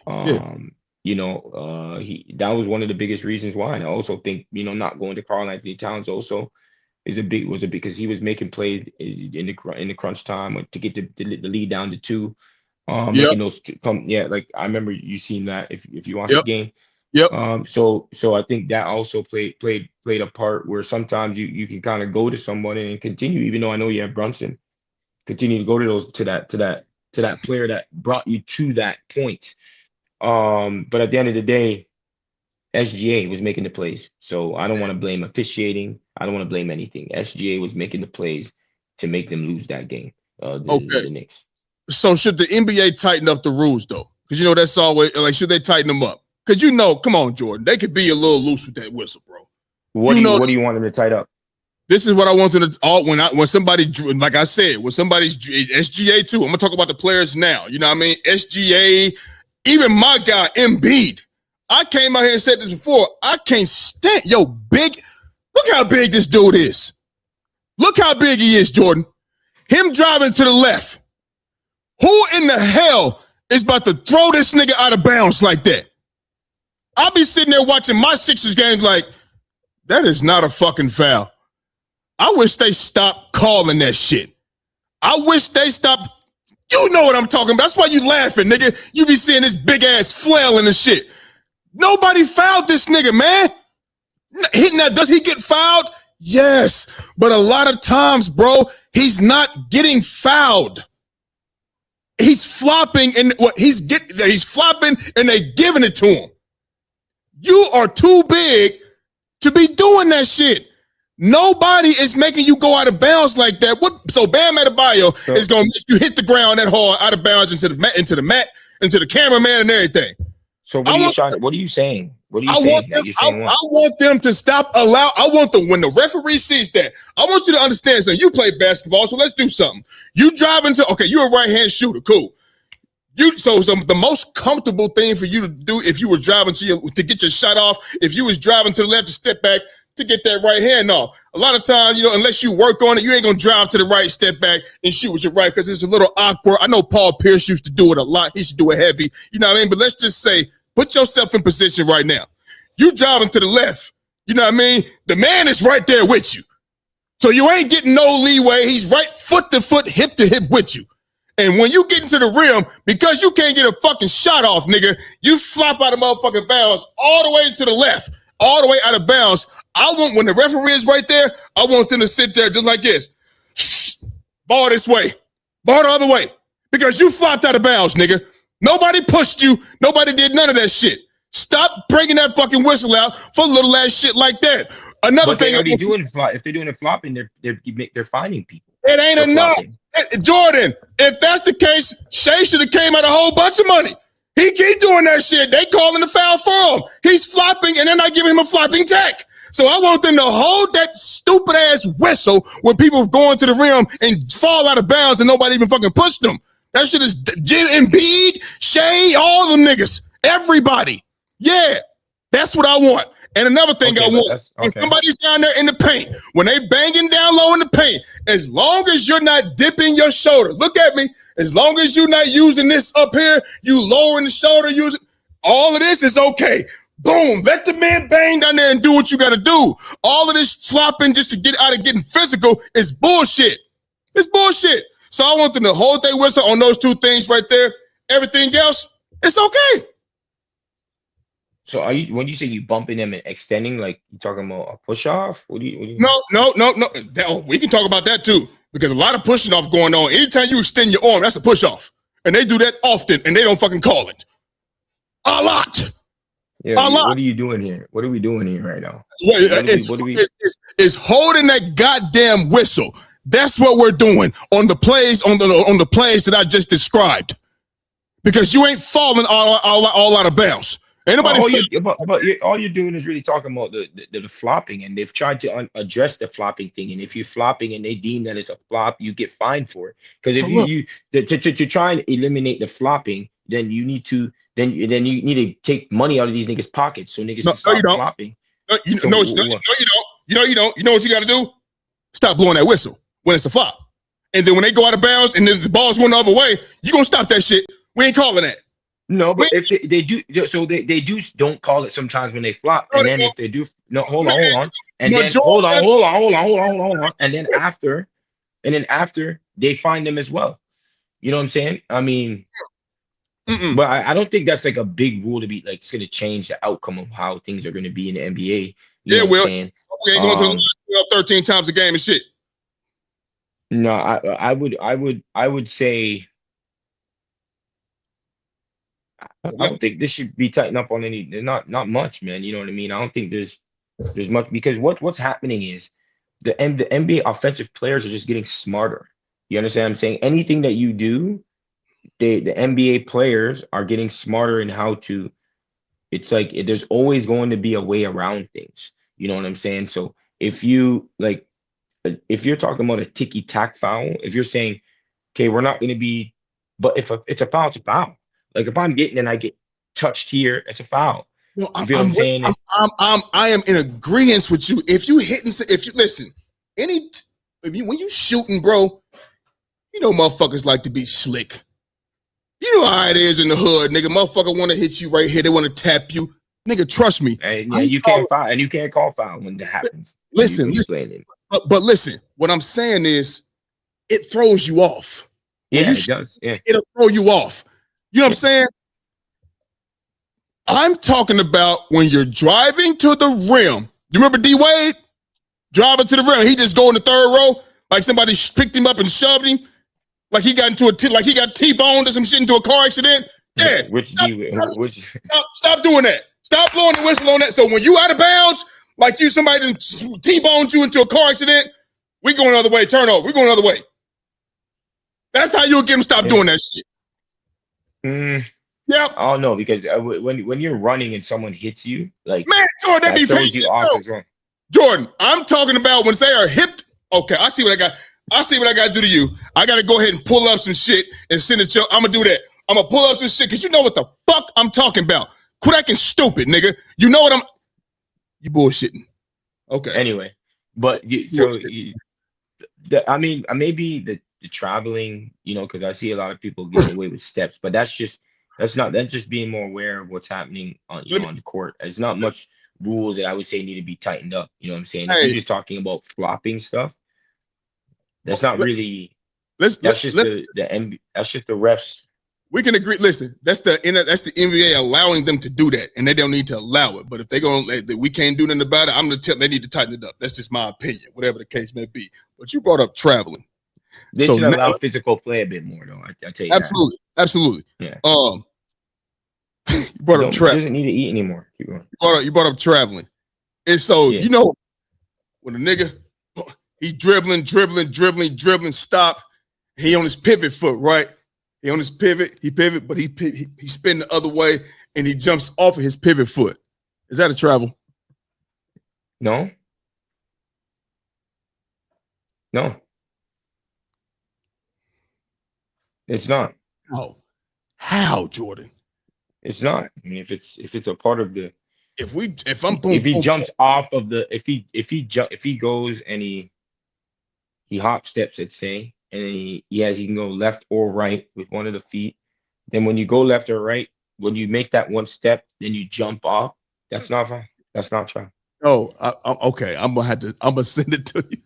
Speaker 3: was one of the biggest reasons why. And I also think, not going to Karl-Anthony Towns also was because he was making plays in the crunch time to get the lead down to 2. Making those come, like I remember you seen that if you watch the game.
Speaker 2: Yep.
Speaker 3: So I think that also played a part where sometimes you can kind of go to someone and continue, even though I know you have Brunson, continue to go to that player that brought you to that point. But at the end of the day, SGA was making the plays. So I don't want to blame officiating. I don't want to blame anything. SGA was making the plays to make them lose that game. The Knicks.
Speaker 2: So should the NBA tighten up the rules though? Because that's always like, should they tighten them up? Because come on, Jordan, they could be a little loose with that whistle, bro.
Speaker 3: What do you want them to tighten up?
Speaker 2: This is what I want them to. When somebody, like I said, when somebody's SGA too. I'm gonna talk about the players now. You know what I mean? SGA, even my guy Embiid. I came out here and said this before. I can't stand big. Look how big this dude is. Look how big he is, Jordan. Him driving to the left. Who in the hell is about to throw this nigga out of bounds like that? I'll be sitting there watching my Sixers game like, that is not a fucking foul. I wish they stopped calling that shit. I wish they stopped. You know what I'm talking about. That's why you laughing, nigga. You be seeing this big ass flailing and shit. Nobody fouled this nigga, man. Does he get fouled? Yes. But a lot of times, bro, he's not getting fouled. He's flopping and he's flopping and they giving it to him. You are too big to be doing that shit. Nobody is making you go out of bounds like that. So Bam Adebayo is gonna make you hit the ground that hard out of bounds into the mat, into the cameraman and everything.
Speaker 3: So what are you saying? What are you saying?
Speaker 2: I want them to stop. When the referee sees that, I want you to understand something. You play basketball, so let's do something. You drive into, you're a right-hand shooter, cool. So the most comfortable thing for you to do if you were driving to get your shot off, if you was driving to the left to step back to get that right hand off. A lot of times, unless you work on it, you ain't gonna drive to the right, step back and shoot with your right because it's a little awkward. I know Paul Pierce used to do it a lot. He should do it heavy. You know what I mean? But let's just say, put yourself in position right now. You driving to the left. You know what I mean? The man is right there with you. So you ain't getting no leeway. He's right foot to foot, hip to hip with you. And when you get into the rim, because you can't get a fucking shot off, nigga, you flop out of motherfucking bounds all the way to the left, all the way out of bounds. When the referee is right there, I want them to sit there just like this. Shh, ball this way, ball the other way, because you flopped out of bounds, nigga. Nobody pushed you. Nobody did none of that shit. Stop bringing that fucking whistle out for little ass shit like that. Another thing,
Speaker 3: if they're doing the flopping, they're finding people.
Speaker 2: It ain't enough. Jordan, if that's the case, Shea should have came out a whole bunch of money. He keep doing that shit. They calling the foul for him. He's flopping, and they're not giving him a flopping tech. So I want them to hold that stupid ass whistle when people going to the rim and fall out of bounds and nobody even fucking pushed them. That shit is Embiid, Shea, all them niggas, everybody. Yeah, that's what I want. And another thing I want, when somebody's down there in the paint, when they banging down low in the paint, as long as you're not dipping your shoulder, look at me, as long as you're not using this up here, you lowering the shoulder, all of this is okay. Boom, let the man bang down there and do what you got to do. All of this flopping just to get out of getting physical is bullshit. It's bullshit. So I want them to hold their whistle on those two things right there. Everything else, it's okay.
Speaker 3: So when you say you bumping them and extending, like you talking about a push off? What do you
Speaker 2: No. We can talk about that too, because a lot of pushing off going on. Anytime you extend your arm, that's a push off. And they do that often, and they don't fucking call it. A lot.
Speaker 3: Yeah, what are you doing here? What are we doing here right now?
Speaker 2: It's holding that goddamn whistle. That's what we're doing on the plays on the plays that I just described. Because you ain't falling all out of bounds. Ain't nobody.
Speaker 3: All you're doing is really talking about the flopping, and they've tried to address the flopping thing. And if you're flopping and they deem that it's a flop, you get fined for it. Because if to try and eliminate the flopping, then you need to take money out of these niggas' pockets so niggas stop flopping.
Speaker 2: You know what you got to do? Stop blowing that whistle when it's a flop. And then when they go out of bounds and then the ball's going the other way, you gonna stop that shit. We ain't calling that.
Speaker 3: No, but if they do, so they do don't call it sometimes when they flop, and then if they do, no, hold on, and then hold on, and then after they find them as well. You know what I'm saying? I mean, but I don't think that's like a big rule to be like it's going to change the outcome of how things are going to be in the NBA.
Speaker 2: We ain't going to the 13 times a game and shit.
Speaker 3: No, I would say. I don't think this should be tightened up on any. Not much, man. You know what I mean? I don't think there's much because what's happening is the NBA offensive players are just getting smarter. You understand what I'm saying? Anything that you do, the NBA players are getting smarter in how to. It's like there's always going to be a way around things. You know what I'm saying? So if you're talking about a ticky-tack foul, if you're saying, okay, we're not going to be, but if it's a foul, it's a foul. Like if I'm getting and I get touched here, it's a foul.
Speaker 2: Well, I am in agreement with you. If you listen, when you shooting, bro, you know motherfuckers like to be slick. You know how it is in the hood, nigga. Motherfucker want to hit you right here. They want to tap you, nigga. Trust me.
Speaker 3: And you can't foul, and you can't call foul when that happens.
Speaker 2: Listen. But listen, what I'm saying is, it throws you off.
Speaker 3: Yeah, it does. Yeah,
Speaker 2: it'll throw you off. You know what I'm saying? I'm talking about when you're driving to the rim. You remember D Wade driving to the rim? He just go in the third row like somebody picked him up and shoved him, like he got like he got T-boned or some shit into a car accident. Yeah, stop doing that. Stop blowing the whistle on that. So when you out of bounds, like somebody T-boned you into a car accident, we going another way. Turn over. We going another way. That's how you'll get them stop doing that shit.
Speaker 3: Yeah. I don't know because when you're running and someone hits you, like
Speaker 2: man, Jordan, that throws you off as well. Jordan, I'm talking about when they are hipped. Okay, I see what I got. I see what I got to do to you. I got to go ahead and pull up some shit and send it to you. I'm gonna do that. I'm gonna pull up some shit because you know what the fuck I'm talking about. Quit acting stupid, nigga. You know what you bullshitting. Okay.
Speaker 3: Anyway, but I mean, maybe the traveling, you know, because I see a lot of people getting away with steps, but that's just being more aware of what's happening on the court. There's not much rules that I would say need to be tightened up. You know what I'm saying? If you're just talking about flopping stuff, that's not really. That's just the refs.
Speaker 2: We can agree. Listen, that's the NBA allowing them to do that, and they don't need to allow it. But if they're gonna, we can't do nothing about it. I'm gonna tell them they need to tighten it up. That's just my opinion, whatever the case may be. But you brought up traveling.
Speaker 3: They should allow physical play a bit more, though. I tell you,
Speaker 2: absolutely.
Speaker 3: Yeah.
Speaker 2: You brought up traveling.
Speaker 3: Doesn't need to eat anymore. Keep going.
Speaker 2: You brought up traveling, and so you know when a nigga he dribbling, stop. He on his pivot foot, right? He on his pivot, but he spin the other way and he jumps off of his pivot foot. Is that a travel?
Speaker 3: No. It's not.
Speaker 2: Oh, how, Jordan?
Speaker 3: It's not. I mean, if it's a part of the
Speaker 2: if he
Speaker 3: jumps off of the if he goes and he hop steps, let's say, and then he can go left or right with one of the feet. Then when you go left or right, when you make that one step, then you jump off. That's not travel.
Speaker 2: Oh, okay. I'm gonna send it to you.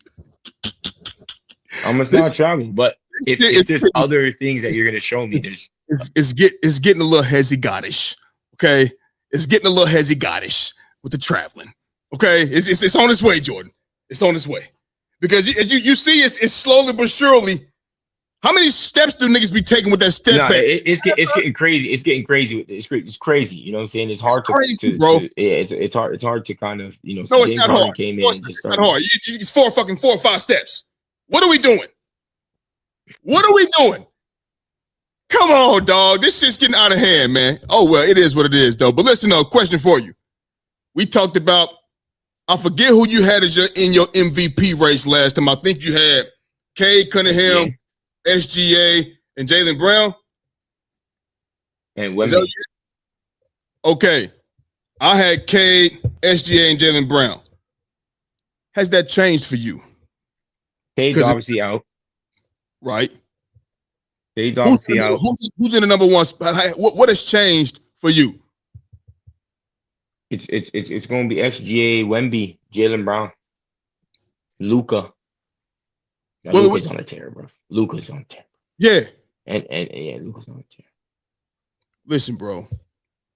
Speaker 3: It's not travel, but if there's other things that you're gonna show me,
Speaker 2: it's getting a little hezzy-gottish. Okay, it's getting a little hezzy-gottish with the traveling. Okay, it's on its way, Jordan. It's on its way because as you see, it's slowly but surely How many steps do niggas be taking with that step
Speaker 3: No,
Speaker 2: back?
Speaker 3: it's getting crazy. It's getting crazy. It's crazy. You know what I'm saying? It's hard
Speaker 2: Crazy, bro.
Speaker 3: it's hard to kind of, you know,
Speaker 2: No,
Speaker 3: see
Speaker 2: it's
Speaker 3: James
Speaker 2: not
Speaker 3: Harden
Speaker 2: hard.
Speaker 3: came
Speaker 2: No,
Speaker 3: in and just
Speaker 2: it's not
Speaker 3: started.
Speaker 2: hard. It's 4 or 5 steps. What are we doing? What are we doing? Come on, dog. This shit's getting out of hand, man. Oh, well, it is what it is, though. But listen, though, question for you. We talked about, I forget who you had as in your MVP race last time. I think you had Cade Cunningham, SGA, and Jaylen Brown.
Speaker 3: And Wemby.
Speaker 2: Okay. I had Cade, SGA, and Jaylen Brown. Has that changed for you?
Speaker 3: Cade's obviously out.
Speaker 2: Right.
Speaker 3: Cade's obviously out.
Speaker 2: Who's in the number one spot? What has changed for you?
Speaker 3: It's going to be SGA, Wemby, Jaylen Brown, Luka. Luka's on a tear, bro. Luka's on a tear.
Speaker 2: Yeah.
Speaker 3: And yeah, Luka's on a tear.
Speaker 2: Listen, bro.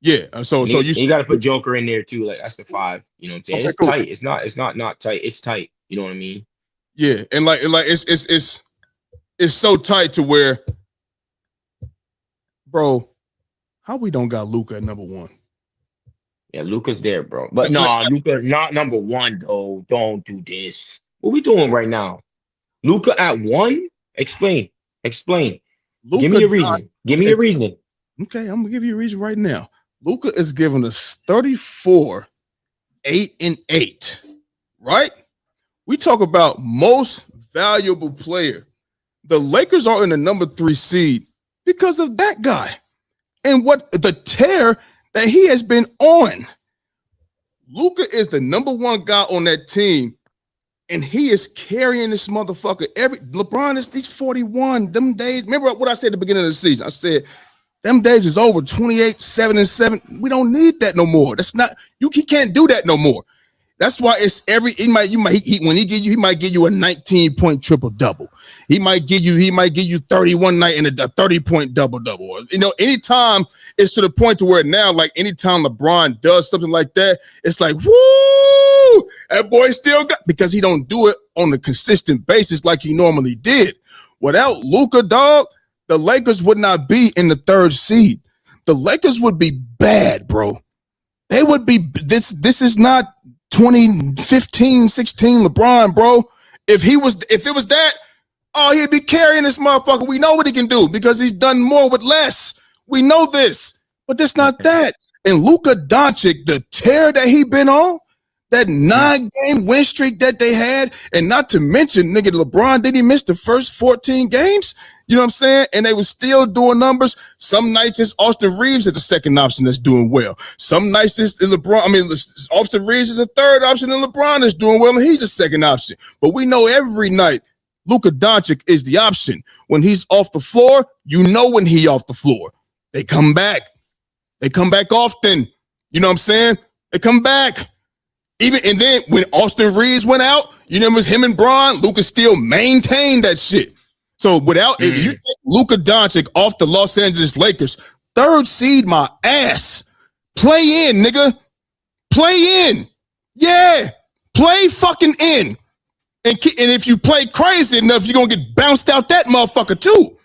Speaker 2: Yeah. So
Speaker 3: you got to put Joker in there too. Like that's the 5. You know what I'm saying? Okay, it's cool. Tight. It's not tight. It's tight. You know what I mean?
Speaker 2: Yeah, and like it's so tight to where, bro, how we don't got Luka at number 1?
Speaker 3: Yeah, Luka's there, bro. But no, Luka not number 1 though. Don't do this. What we doing right now? Luka at 1? Explain. Luka, give me a reason. Give me a reason.
Speaker 2: Okay, I'm gonna give you a reason right now. Luka is giving us 34, 8 and 8. Right? We talk about most valuable player. The Lakers are in the number 3 seed because of that guy and what the tear that he has been on. Luka is the number 1 guy on that team, and he is carrying this motherfucker. LeBron is he's 41. Them days. Remember what I said at the beginning of the season? I said them days is over. 28, 7 and 7. We don't need that no more. That's not he can't do that no more. That's why it's he might give you a 19-point triple-double. He might give you 31 night and a 30-point double-double. You know, anytime it's to the point to where now, like anytime LeBron does something like that, it's like, woo, that boy still got, because he don't do it on a consistent basis like he normally did. Without Luka, dog, the Lakers would not be in the 3rd seed. The Lakers would be bad, bro. They would be, this is not 2015, 16 LeBron, bro. If it was that, he'd be carrying this motherfucker. We know what he can do because he's done more with less. We know this, but that's not that. And Luka Doncic, the tear that he been on, that 9-game win streak that they had, and not to mention, nigga, LeBron, did he miss the first 14 games? You know what I'm saying? And they were still doing numbers. Some nights it's Austin Reeves as the second option that's doing well. Some nights it's LeBron. Austin Reeves is the 3rd option and LeBron is doing well and he's the second option. But we know every night Luka Doncic is the option. When he's off the floor, you know when he off the floor. They come back. They come back often. You know what I'm saying? They come back. And then when Austin Reeves went out, you know, it was him and Bron, Luka still maintained that shit. So if you take Luka Doncic off the Los Angeles Lakers, 3rd seed my ass. Play in, nigga. Play in. Yeah. Play fucking in. And if you play crazy enough, you're going to get bounced out that motherfucker too.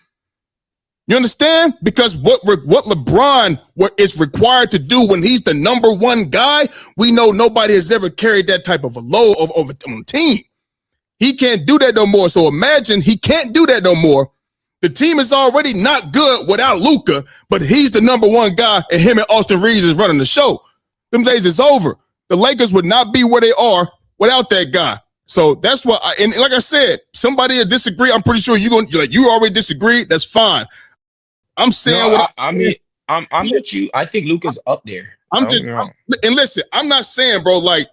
Speaker 2: You understand? Because what LeBron is required to do when he's the number 1 guy, we know nobody has ever carried that type of a load on the team. He can't do that no more. So imagine he can't do that no more. The team is already not good without Luka, but he's the number 1 guy, and him and Austin Reeves is running the show. Them days is over. The Lakers would not be where they are without that guy. So that's what and like I said, somebody will disagree. I'm pretty sure you already disagree. That's fine. I'm saying
Speaker 3: I'm with you. I think Luka's up there.
Speaker 2: And listen, I'm not saying, bro, like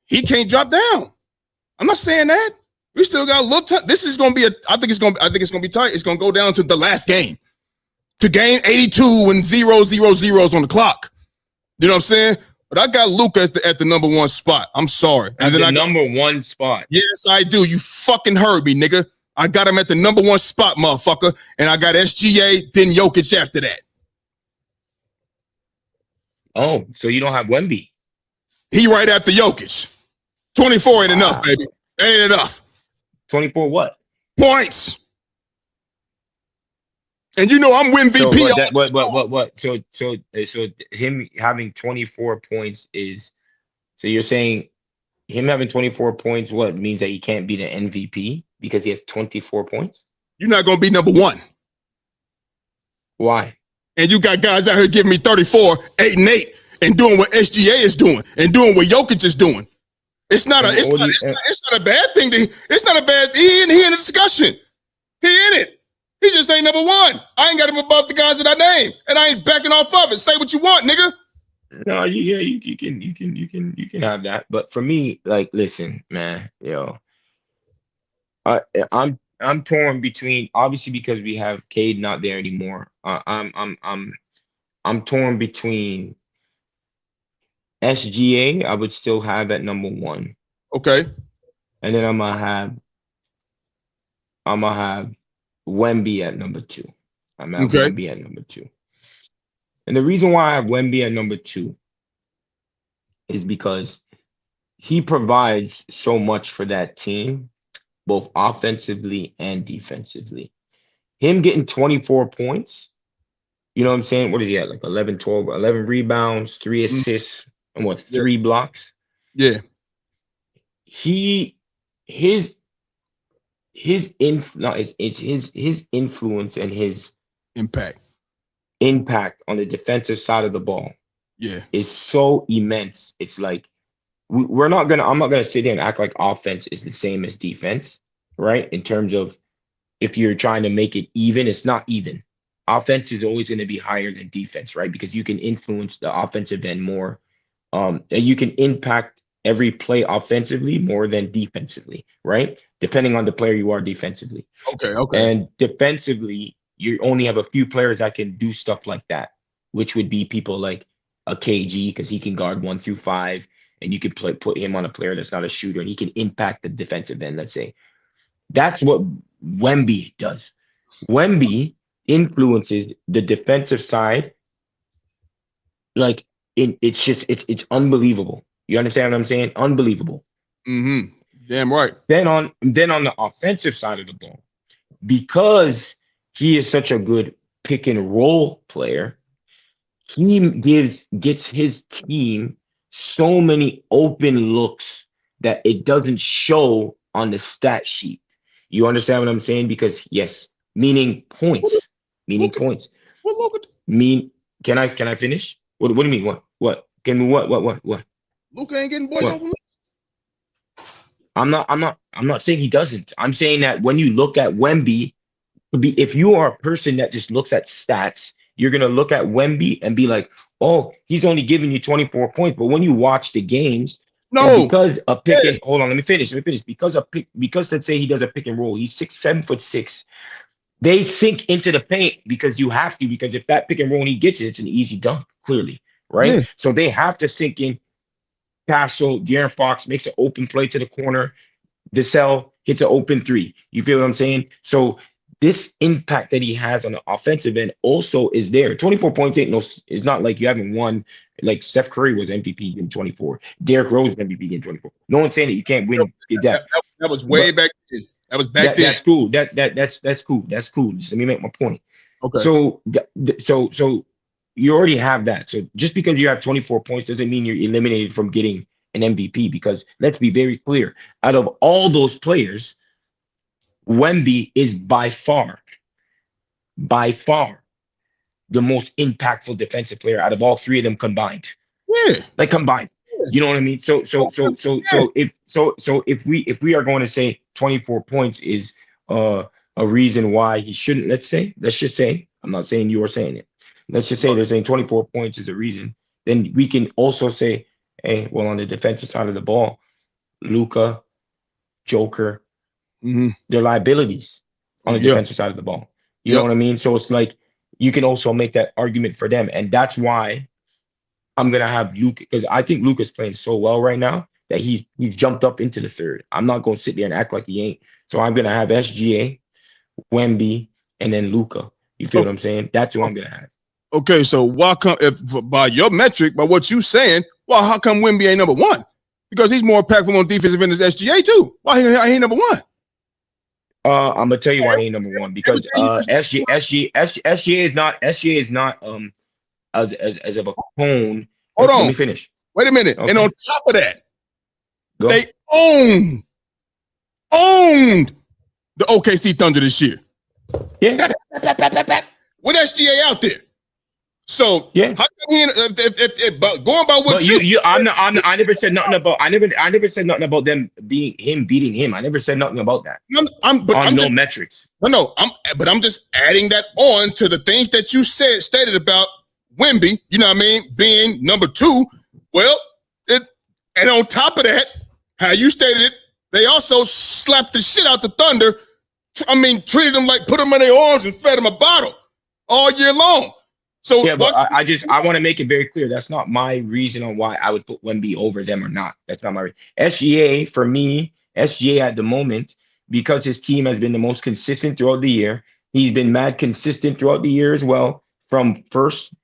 Speaker 2: he can't drop down. I'm not saying that. We still got a little time. This is going to be I think it's going to be tight. It's going to go down to the last game. To game 82 and 0-0-0s on the clock. You know what I'm saying? But I got Luka at the number 1 spot. I'm sorry.
Speaker 3: At the number 1 spot.
Speaker 2: Yes, I do. You fucking heard me, nigga. I got him at the number 1 spot, motherfucker. And I got SGA, then Jokic after that.
Speaker 3: Oh, so you don't have Wemby?
Speaker 2: He right after Jokic. 24 ain't enough, baby. Ain't enough.
Speaker 3: 24 what?
Speaker 2: Points. And you know I'm win VP.
Speaker 3: So what? So him having 24 points is. So you're saying him having 24 points, what means that he can't be the MVP because he has 24 points?
Speaker 2: You're not gonna be number one.
Speaker 3: Why?
Speaker 2: And you got guys out here giving me 34, 8 and 8, and doing what SGA is doing, and doing what Jokic is doing. It's not a bad thing. It's not a bad. He in the discussion. He in it. He just ain't number one. I ain't got him above the guys that I name, and I ain't backing off of it. Say what you want, nigga.
Speaker 3: No, you can have that. But for me, like, listen, man, I'm torn between, obviously because we have Cade not there anymore. I'm torn between SGA. I would still have at number one.
Speaker 2: Okay.
Speaker 3: And then I'm gonna have Wemby at number two. I'm at Wemby at number two. And the reason why I have Wemby at number two is because he provides so much for that team, both offensively and defensively. Him getting 24 points, you know what I'm saying? What did he have? Like 11 rebounds, 3 assists, and 3 blocks?
Speaker 2: Yeah.
Speaker 3: His influence and his impact on the defensive side of the ball is so immense. It's like I'm not gonna sit here and act like offense is the same as defense, right? In terms of if you're trying to make it even, it's not even. Offense is always going to be higher than defense, right? Because you can influence the offensive end more, and you can impact every play offensively more than defensively, right? Depending on the player you are defensively.
Speaker 2: Okay.
Speaker 3: And defensively, you only have a few players that can do stuff like that, which would be people like a KG, because he can guard 1 through 5, and you can put him on a player that's not a shooter, and he can impact the defensive end, let's say. That's what Wemby does. Wemby influences the defensive side. Like, it's unbelievable. You understand what I'm saying? Unbelievable.
Speaker 2: Mm-hmm. Damn right.
Speaker 3: Then on the offensive side of the ball, because he is such a good pick and roll player, he gets his team so many open looks that it doesn't show on the stat sheet. You understand what I'm saying? Because meaning points.
Speaker 2: Well, look at.
Speaker 3: Can I finish? What do you mean? What? Can what?
Speaker 2: Luka ain't getting boys open.
Speaker 3: I'm not saying he doesn't. I'm saying that when you look at Wemby, if you are a person that just looks at stats, you're gonna look at Wemby and be like, oh, he's only giving you 24 points. But when you watch the games, because a pick and hold on, let me finish. Because let's say he does a pick and roll, he's 7'6". They sink into the paint because you have to, because if that pick and roll and he gets it, it's an easy dunk, clearly, right? Yeah. So they have to sink in. Castle, De'Aaron Fox makes an open play to the corner. Vassell hits an open 3. You feel what I'm saying? So this impact that he has on the offensive end also is there. 24 points it's not like you haven't won. Like Steph Curry was MVP in 24. Derrick Rose was MVP in 24. No one's saying that you can't win that.
Speaker 2: That was way back then. That was back then.
Speaker 3: That's cool. That's cool. That's cool. Just let me make my point.
Speaker 2: Okay.
Speaker 3: So you already have that. So just because you have 24 points doesn't mean you're eliminated from getting an MVP, because let's be very clear. Out of all those players, Wemby is by far the most impactful defensive player out of all 3 of them combined.
Speaker 2: Yeah.
Speaker 3: Like combined. You know what I mean? So if we are going to say 24 points is a reason why he shouldn't, let's just say, I'm not saying you are saying it. Let's just say they're saying 24 points is a reason. Then we can also say, hey, well, on the defensive side of the ball, Luka, Joker, they're liabilities on the defensive side of the ball. You know what I mean? So it's like you can also make that argument for them. And that's why I'm going to have Luka, because I think Luka's playing so well right now that he's jumped up into the 3rd. I'm not going to sit there and act like he ain't. So I'm going to have SGA, Wemby, and then Luka. You feel what I'm saying? That's who I'm going to have.
Speaker 2: Okay, so why come, if by your metric, by what you saying, well, how come Wemby ain't number 1? Because he's more impactful on defensive end than SGA too. Why he ain't number 1?
Speaker 3: I'm gonna tell you why he ain't number one because SGA is not as of a cone.
Speaker 2: Hold
Speaker 3: Let
Speaker 2: on.
Speaker 3: me finish.
Speaker 2: Wait a minute.
Speaker 3: Okay.
Speaker 2: And on top of that,
Speaker 3: Go.
Speaker 2: they owned the OKC Thunder this year.
Speaker 3: Yeah.
Speaker 2: With SGA out there. So
Speaker 3: yeah.
Speaker 2: How come he, if going by what
Speaker 3: but I never said nothing about I never said nothing about them beating him. I never said nothing about that. I'm just, metrics.
Speaker 2: No, I'm just adding that on to the things that you stated about Wemby, you know what I mean, being number 2. Well, and on top of that, how you stated it, they also slapped the shit out the Thunder. I mean, treated them like put them in their arms and fed them a bottle all year long. So
Speaker 3: yeah, but I want to make it very clear. That's not my reason on why I would put Wemby over them or not. That's not my reason. SGA, for me, SGA at the moment, because his team has been the most consistent throughout the year. He's been mad consistent throughout the year as well, from first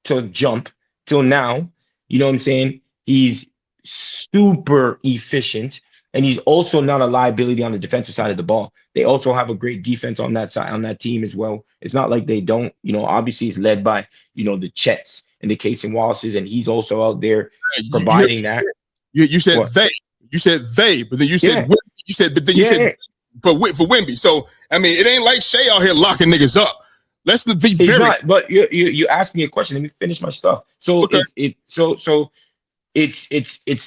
Speaker 3: to jump till now. You know what I'm saying? He's super efficient, and he's also not a liability on the defensive side of the ball. They also have a great defense on that side, on that team as well. It's not like they don't. You know, obviously it's led by, you know, the Chets and the Casey Wallaces, and he's also out there providing that.
Speaker 2: You said what? You said they, but then you said you said, but then you said for Wemby. So I mean, it ain't like Shea out here locking niggas up. Let's be very.
Speaker 3: Not, but you asked me a question. Let me finish my stuff. So okay. It's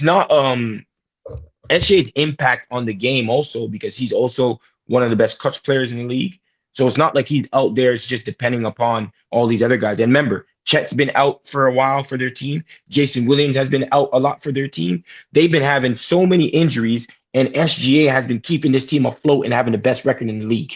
Speaker 3: not SGA's impact on the game also, because he's also one of the best clutch players in the league. So it's not like he's out there. It's just depending upon all these other guys. And remember, Chet's been out for a while for their team. Jason Williams has been out a lot for their team. They've been having so many injuries, and SGA has been keeping this team afloat and having the best record in the league.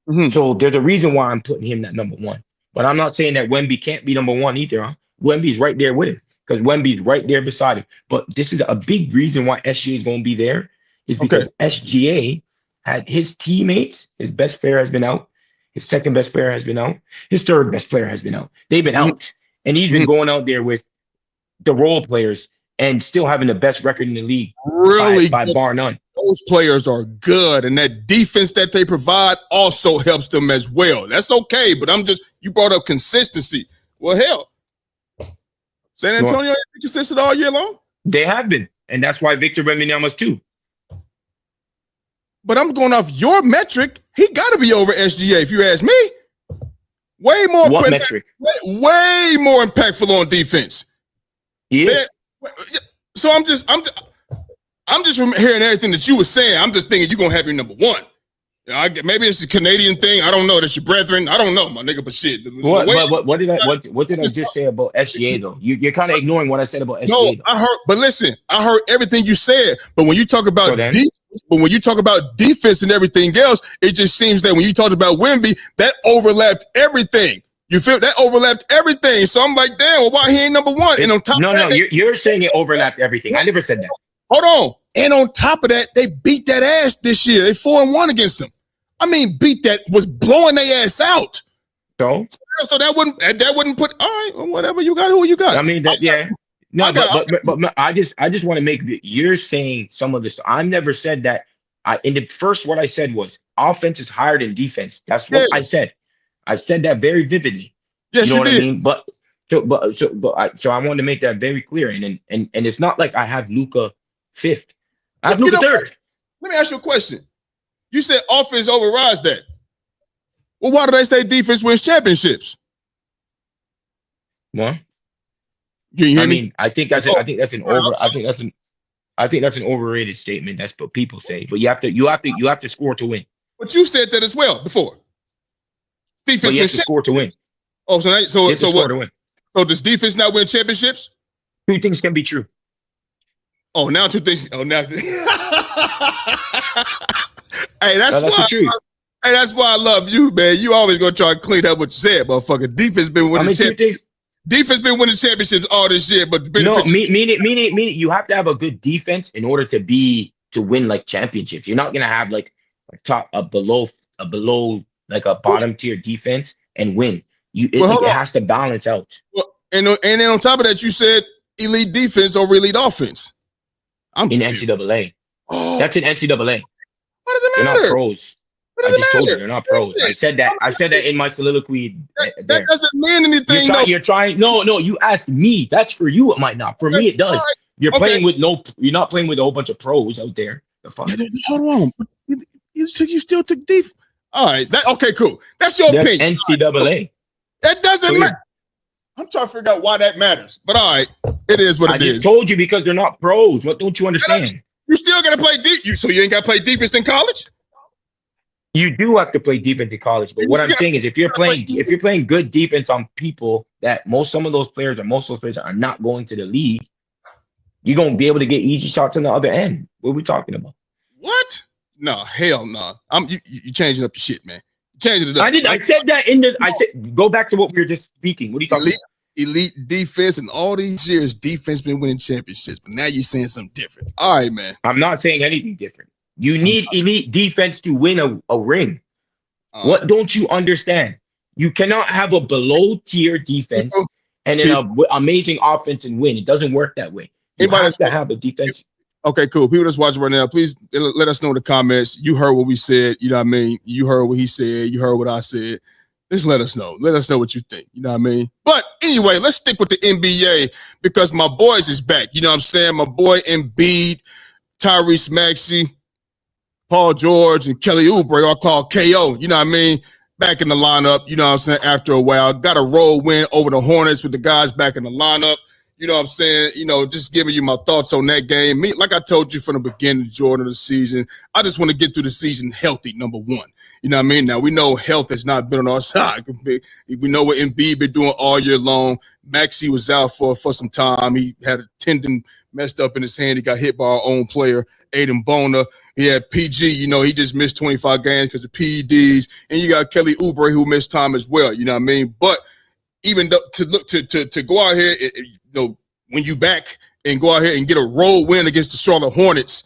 Speaker 3: Mm-hmm. So there's a reason why I'm putting him at number 1. But I'm not saying that Wemby can't be number 1 either. Huh? Wemby's right there with him, because Wemby's right there beside him. But this is a big reason why SGA is going to be there, is because SGA had his teammates. His best player has been out. His second best player has been out. His third best player has been out. They've been out. And he's been going out there with the role players and still having the best record in the league. Really? By bar none.
Speaker 2: Those players are good. And that defense that they provide also helps them as well. That's okay. But you brought up consistency. Well, hell, San Antonio has been consistent all year long?
Speaker 3: They have been. And that's why Victor Wembanyama's too.
Speaker 2: But I'm going off your metric. He got to be over SGA if you ask me. Way more.
Speaker 3: What metric?
Speaker 2: Way more impactful on defense.
Speaker 3: Yeah.
Speaker 2: So I'm just hearing everything that you were saying. I'm just thinking you're gonna have your number 1. Maybe it's a Canadian thing. I don't know. That's your brethren. I don't know, my nigga. But shit.
Speaker 3: What did I just say about SGA though? You're kind of ignoring what I said about SGA.
Speaker 2: No, I heard. But listen, I heard everything you said. But when you talk about defense and everything else, it just seems that when you talked about Wemby, that overlapped everything. You feel that overlapped everything. So I'm like, damn. Well, why he ain't number 1? And on top,
Speaker 3: you're saying it overlapped everything. I never said that.
Speaker 2: Hold on. And on top of that, they beat that ass this year. They 4-1 against them. I mean, was blowing their ass out.
Speaker 3: So
Speaker 2: that wouldn't put, all right, whatever you got, who you got.
Speaker 3: I mean, but I just want to make you're saying some of this. I've never said that. In the first, what I said was offense is higher than defense. That's what I said. I said that very vividly.
Speaker 2: Yes,
Speaker 3: you know what
Speaker 2: did.
Speaker 3: I mean? So I wanted to make that very clear. And it's not like I have Luka 5th. I have Luka 3rd.
Speaker 2: Let me ask you a question. You said offense overrides that. Well, why do they say defense wins championships?
Speaker 3: What?
Speaker 2: Can you hear me?
Speaker 3: I think that's an overrated statement. That's what people say. But you have to score to win.
Speaker 2: But you said that as well before. Defense
Speaker 3: wins to score to win.
Speaker 2: Oh, so what?
Speaker 3: To win.
Speaker 2: So does defense not win championships?
Speaker 3: 2 things can be true.
Speaker 2: Oh, now 2 things. Oh, now. Hey, that's why I love you, man. You always gonna try to clean up what you said, motherfucker. Defense been winning championships. Defense been winning championships all this year, but
Speaker 3: meaning you have to have a good defense in order to win like championships. You're not gonna have like a below like a bottom tier defense and win. It has to balance out.
Speaker 2: Well, and then on top of that, you said elite defense over elite offense.
Speaker 3: I'm in NCAA.
Speaker 2: Oh.
Speaker 3: That's in NCAA.
Speaker 2: What does it matter?
Speaker 3: They're not pros.
Speaker 2: What
Speaker 3: I
Speaker 2: does it
Speaker 3: just told you
Speaker 2: matter?
Speaker 3: they're not pros. I said that. I said that in my soliloquy.
Speaker 2: That
Speaker 3: There.
Speaker 2: doesn't mean anything.
Speaker 3: You're trying. No, no. You asked me. That's for you. It might not. For me, it
Speaker 2: All
Speaker 3: does.
Speaker 2: right.
Speaker 3: You're
Speaker 2: Okay.
Speaker 3: playing with no. You're not playing with a whole bunch of pros out there. The fuck.
Speaker 2: Hold on. You still took deep. All right. Okay, cool. That's your
Speaker 3: That's
Speaker 2: opinion.
Speaker 3: NCAA.
Speaker 2: That doesn't matter. I'm trying to figure out why that matters. But all right, it is what it is.
Speaker 3: I just told you because they're not pros. What don't you understand?
Speaker 2: You still got to play deep. So you ain't got to play defense in college?
Speaker 3: You do have to play defense in college, but what I'm saying is if you're playing good defense on people that some of those players are not going to the league, you're gonna be able to get easy shots on the other end. What are we talking about?
Speaker 2: What? No, hell no. You changing up your shit, man. Changing it up.
Speaker 3: I said that I said go back to what we were just speaking. What are you talking about?
Speaker 2: Elite defense, and all these years defense been winning championships, but now you're saying something different. All right, man.
Speaker 3: I'm not saying anything different. You need elite defense to win a ring. What don't you understand? You cannot have a below tier defense and then an amazing offense and win. It doesn't work that way. You have to have a defense.
Speaker 2: Okay, cool. People that's watching right now, please let us know in the comments. You heard what we said. You know what I mean? You heard what he said. You heard what I said. Just let us know. Let us know what you think. You know what I mean? But anyway, let's stick with the NBA because my boys is back. You know what I'm saying? My boy Embiid, Tyrese Maxey, Paul George, and Kelly Oubre are called KO. You know what I mean? Back in the lineup. You know what I'm saying? After a while, got a road win over the Hornets with the guys back in the lineup. You know what I'm saying? You know, just giving you my thoughts on that game. Me, like I told you from the beginning, Jordan, of the season, I just want to get through the season healthy, number one. You know what I mean? Now, we know health has not been on our side. We know what Embiid been doing all year long. Maxey was out for some time. He had a tendon messed up in his hand. He got hit by our own player, Aiden Bona. He had PG. You know, he just missed 25 games because of PEDs. And you got Kelly Oubre, who missed time as well. You know what I mean? But even though, to go out here, you know, when you back and go out here and get a road win against the Charlotte Hornets,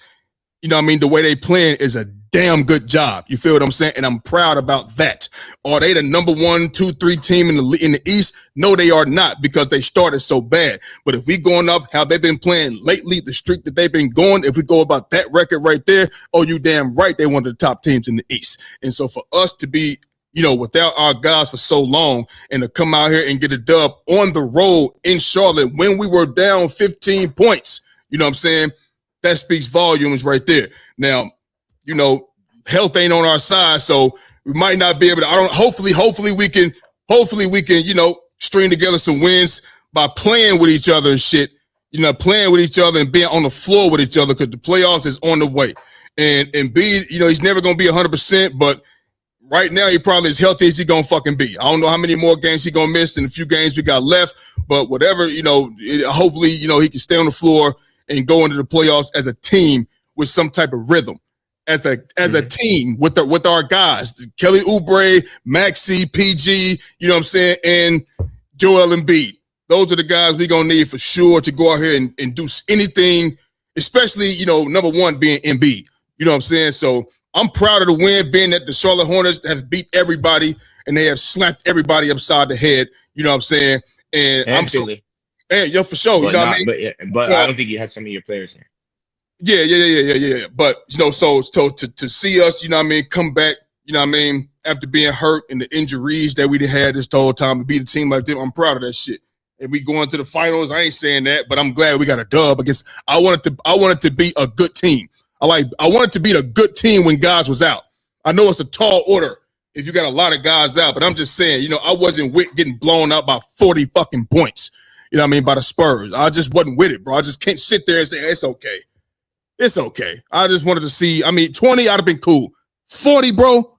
Speaker 2: you know what I mean? The way they playing is a damn good job. You feel what I'm saying? And I'm proud about that. Are they the number 1, 2, 3 team in the East? No, they are not because they started so bad. But if we going up how they've been playing lately, the streak that they've been going, if we go about that record right there, oh, you damn right, they one of the top teams in the East. And so for us to be, you know, without our guys for so long and to come out here and get a dub on the road in Charlotte when we were down 15 points, you know what I'm saying? That speaks volumes right there. Now, you know, health ain't on our side, so we might not be able to. Hopefully we can, you know, string together some wins by playing with each other and shit. You know, playing with each other and being on the floor with each other because the playoffs is on the way. And Embiid, you know, he's never gonna be 100%, but right now he probably as healthy as he gonna fucking be. I don't know how many more games he gonna miss in a few games we got left, but whatever, you know, hopefully, you know, he can stay on the floor and go into the playoffs as a team with some type of rhythm, as a team with our guys, Kelly Oubre, Maxey, PG, you know what I'm saying, and Joel Embiid. Those are the guys we're gonna need for sure to go out here and do anything, especially, you know, number one being Embiid. You know what I'm saying? So I'm proud of the win, being that the Charlotte Hornets have beat everybody and they have slapped everybody upside the head. You know what I'm saying? And I'm Philly. Hey, yo, for sure. You know what I mean?
Speaker 3: But I don't think you had some of your players there.
Speaker 2: Yeah. But, you know, so to see us, you know what I mean, come back, you know what I mean, after being hurt and the injuries that we had this whole time to beat a team like them, I'm proud of that shit. If we go into the finals, I ain't saying that, but I'm glad we got a dub against. I want it to be a good team. I want it to be a good team when guys was out. I know it's a tall order if you got a lot of guys out, but I'm just saying, you know, I wasn't with getting blown out by 40 fucking points. You know what I mean? By the Spurs. I just wasn't with it, bro. I just can't sit there and say, it's okay. It's okay. I just wanted to see, 20, I'd have been cool. 40, bro,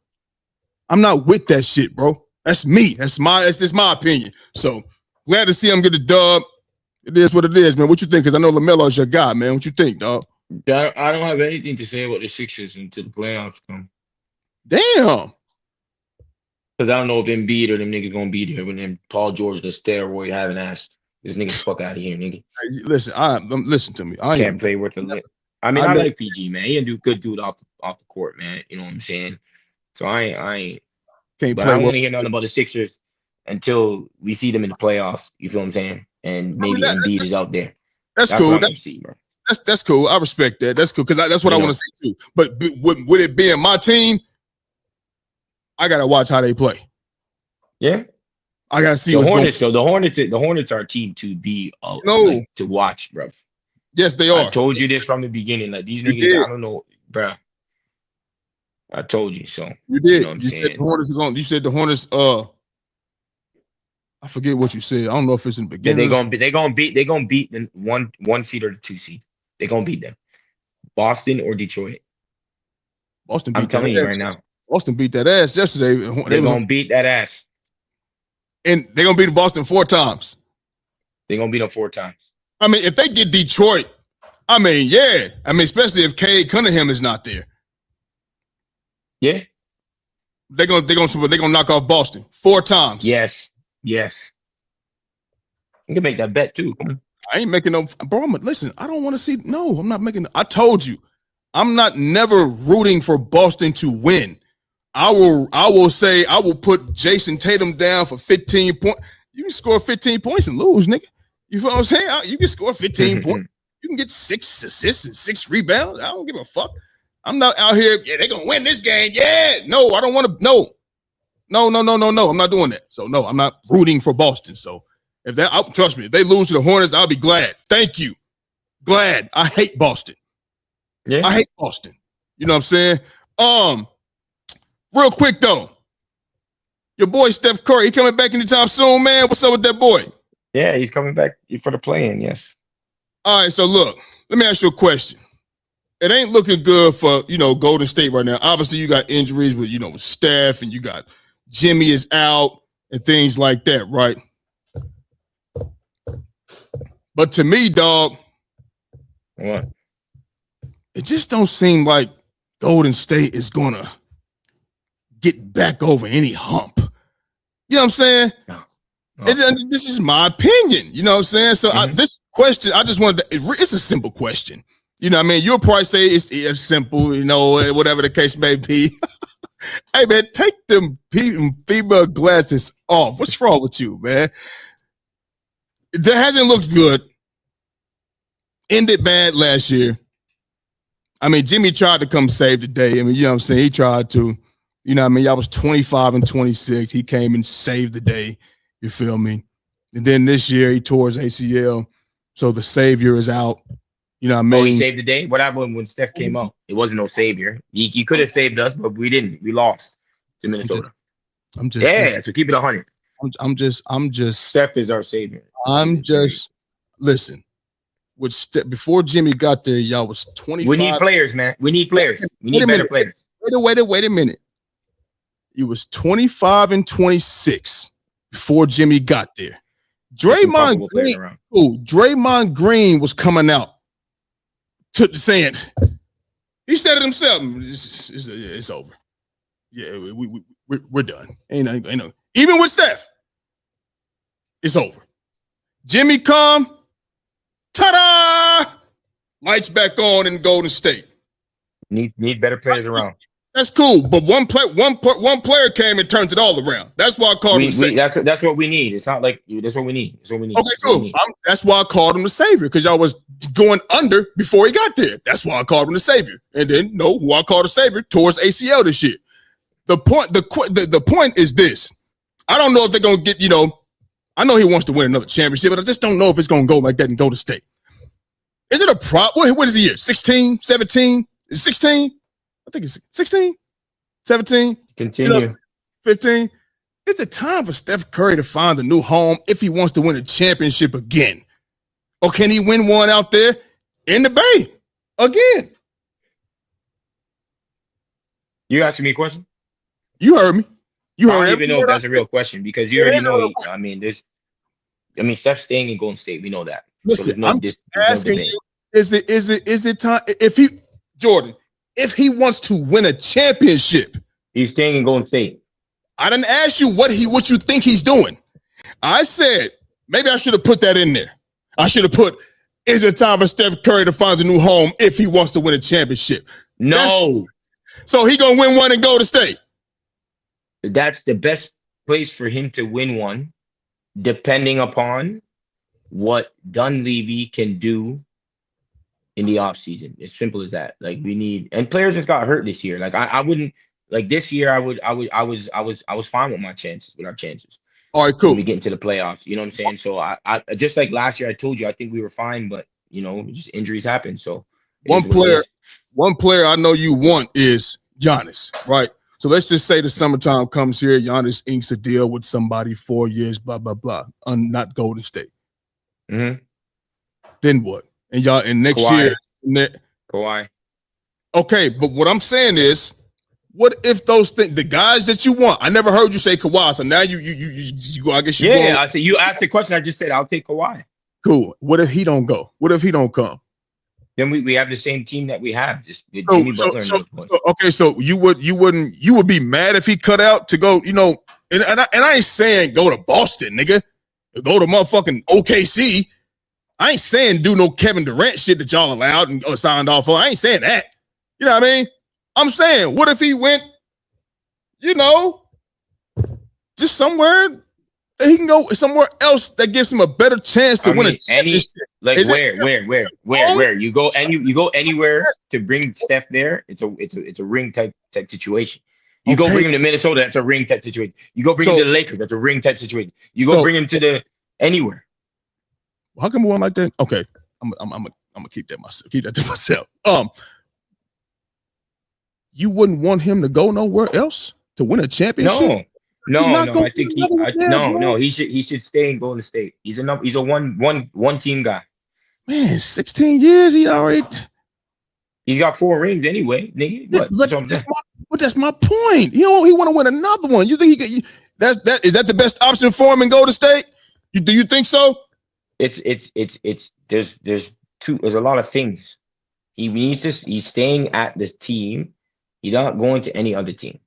Speaker 2: I'm not with that shit, bro. That's me. That's just my opinion. So glad to see him get a dub. It is what it is, man. What you think? Because I know LaMelo's your guy, man. What you think, dog?
Speaker 3: I don't have anything to say about the Sixers until the playoffs come.
Speaker 2: Damn.
Speaker 3: Because I don't know if Embiid or them niggas gonna be there when them Paul George, the steroid having ass. This nigga fuck out of here, nigga.
Speaker 2: Hey, listen, listen to me. I
Speaker 3: can't play worth a lick. I like PG, man. He a good dude off the court, man. You know what I'm saying? So I ain't
Speaker 2: can't
Speaker 3: but
Speaker 2: play.
Speaker 3: I don't want to hear nothing about the Sixers until we see them in the playoffs. You feel what I'm saying? And maybe Embiid is out there.
Speaker 2: That's cool.
Speaker 3: See, bro.
Speaker 2: That's cool. I respect that. That's cool because that's what I want to see too. But would it be in my team? I gotta watch how they play.
Speaker 3: Yeah.
Speaker 2: I gotta see
Speaker 3: The
Speaker 2: what's
Speaker 3: Hornets,
Speaker 2: going.
Speaker 3: though, the Hornets are a team to be
Speaker 2: No,
Speaker 3: to watch, bro.
Speaker 2: yes, they
Speaker 3: I
Speaker 2: are.
Speaker 3: told you this from the beginning. Like these
Speaker 2: You
Speaker 3: niggas,
Speaker 2: did.
Speaker 3: I don't know, bro. I told you so.
Speaker 2: You
Speaker 3: You know what
Speaker 2: did.
Speaker 3: I'm
Speaker 2: You said
Speaker 3: saying?
Speaker 2: the Hornets are going. You said the Hornets. I forget what you said. I don't know if it's in the
Speaker 3: That
Speaker 2: beginners.
Speaker 3: they're gonna beat the one seed or the 2 seed. They're gonna beat them. Boston or Detroit.
Speaker 2: Boston
Speaker 3: I'm
Speaker 2: beat that
Speaker 3: telling you right
Speaker 2: ass.
Speaker 3: now.
Speaker 2: Boston beat that ass yesterday.
Speaker 3: They're gonna beat that ass.
Speaker 2: And they're gonna beat Boston 4 times.
Speaker 3: They're gonna beat them 4 times.
Speaker 2: I mean, if they get Detroit, I mean, yeah. I mean, especially if Cade Cunningham is not there.
Speaker 3: Yeah.
Speaker 2: They're gonna knock off Boston 4 times.
Speaker 3: Yes. You can make that bet too. Come on.
Speaker 2: I ain't making no, bro. Listen, I don't want to see. No, I'm not making. I told you, I'm not never rooting for Boston to win. I will say I will put Jason Tatum down for 15 points. You can score 15 points and lose, nigga. You feel what I'm saying? You can score 15 points. You can get 6 assists and 6 rebounds. I don't give a fuck. I'm not out here. Yeah, they're gonna win this game. Yeah, no, I don't want to. No. I'm not doing that. So no, I'm not rooting for Boston. So if that, trust me, if they lose to the Hornets, I'll be glad. Thank you. Glad. I hate Boston.
Speaker 3: Yeah.
Speaker 2: I hate Boston. You know what I'm saying? Real quick though, your boy Steph Curry, he coming back anytime soon, man. What's up with that boy?
Speaker 3: Yeah, he's coming back for the play-in. Yes.
Speaker 2: All right, so look, let me ask you a question. It ain't looking good for Golden State right now. Obviously, you got injuries with with Steph, and you got Jimmy is out and things like that, right? But to me, dog,
Speaker 3: what?
Speaker 2: It just don't seem like Golden State is gonna get back over any hump. You know what I'm saying?
Speaker 3: No.
Speaker 2: This is my opinion. You know what I'm saying? So this question, I just wanted to, it's a simple question. You know what I mean? You'll probably say it's simple, whatever the case may be. Hey, man, take them female glasses off. What's wrong with you, man? That hasn't looked good. Ended bad last year. I mean, Jimmy tried to come save the day. I mean, you know what I'm saying? He tried to. You know what I mean? Y'all was 25-26. He came and saved the day. You feel me? And then this year he tore his ACL. So the savior is out. You know what I mean?
Speaker 3: Oh, he saved the day? What happened when Steph came out? It wasn't no savior. He could have saved us, but we didn't. We lost to Minnesota.
Speaker 2: I'm just
Speaker 3: yeah, so keep it 100.
Speaker 2: I'm just
Speaker 3: Steph is our savior.
Speaker 2: Listen. Before Jimmy got there, y'all was 25.
Speaker 3: We need players, man. We need players. We need better players.
Speaker 2: Wait a minute. It was 25-26 before Jimmy got there. Draymond Green was coming out saying, he said it himself. It's over. Yeah, we're done. Ain't no. Even with Steph, it's over. Jimmy come. Ta-da! Lights back on in Golden State.
Speaker 3: Need better players around.
Speaker 2: That's cool, but one player came and turned it all around. That's why I called him the savior.
Speaker 3: That's what we need. It's not like that's what we need. That's what we need.
Speaker 2: Okay, cool. That's why I called him the savior, because y'all was going under before he got there. That's why I called him the savior. And then who I called the savior towards ACL this year. The point is this. I don't know if they're gonna get, I know he wants to win another championship, but I just don't know if it's gonna go like that and go to State. Is it a problem? What is the year? 16, 17? Is it 16? I think it's 16, 17.
Speaker 3: Continue.
Speaker 2: 15. It's the time for Steph Curry to find a new home if he wants to win a championship again. Or can he win one out there in the Bay again?
Speaker 3: You asking me a question?
Speaker 2: You heard me.
Speaker 3: I don't even know if that's a real question, because you already know. Steph's staying in Golden State. We know that.
Speaker 2: Listen, I'm just asking you: is it time? If he wants to win a championship,
Speaker 3: he's staying in Golden State.
Speaker 2: I didn't ask you what you think he's doing. I said maybe I should have put that in there. I should have put: is it time for Steph Curry to find a new home if he wants to win a championship?
Speaker 3: No.
Speaker 2: So he gonna win one and go to State.
Speaker 3: That's the best place for him to win one, depending upon what Dunleavy can do in the offseason. As simple as that. Like, we need, and players just got hurt this year. Like, I wouldn't, Like this year, I was fine with our chances.
Speaker 2: All right, cool.
Speaker 3: When we get into the playoffs, you know what I'm saying? So I just like last year, I told you, I think we were fine, but just injuries happen. So
Speaker 2: one player I know you want is Giannis, right? So let's just say the summertime comes here, Giannis inks a deal with somebody 4 years, blah, blah, blah, not Golden State.
Speaker 3: Mm-hmm.
Speaker 2: Then what? And next
Speaker 3: Kawhi.
Speaker 2: year,
Speaker 3: Kawhi.
Speaker 2: Okay, but what I'm saying is, what if those things, the guys that you want? I never heard you say Kawhi, so now you go. I guess you.
Speaker 3: Yeah, I said you asked the question. I just said I'll take Kawhi.
Speaker 2: Cool. What if he don't go? What if he don't come?
Speaker 3: Then we have the same team that we have, just with Jimmy Butler and those boys.
Speaker 2: Okay, so you would be mad if he cut out to go, and I ain't saying go to Boston, nigga. Go to motherfucking OKC. I ain't saying do no Kevin Durant shit that y'all allowed and signed off on. I ain't saying that. You know what I mean? I'm saying, what if he went, just somewhere he can go somewhere else that gives him a better chance to win a championship.
Speaker 3: Like where you go anywhere to bring Steph there, it's a ring type situation. You go bring him to Minnesota, that's a ring type situation. You go bring him to the Lakers, that's a ring type situation. You go bring him to the anywhere.
Speaker 2: How come one like that? Okay, I'm gonna keep that myself. Keep that to myself. You wouldn't want him to go nowhere else to win a championship?
Speaker 3: No. I think he should stay in Golden State. He's a one team guy.
Speaker 2: Man, 16 years he already.
Speaker 3: He got 4 rings anyway, nigga.
Speaker 2: But that's my point. He want to win another one. You think he could? Is that the best option for him in Golden State? Do you think so?
Speaker 3: There's a lot of things. He's staying at this team. He's not going to any other team.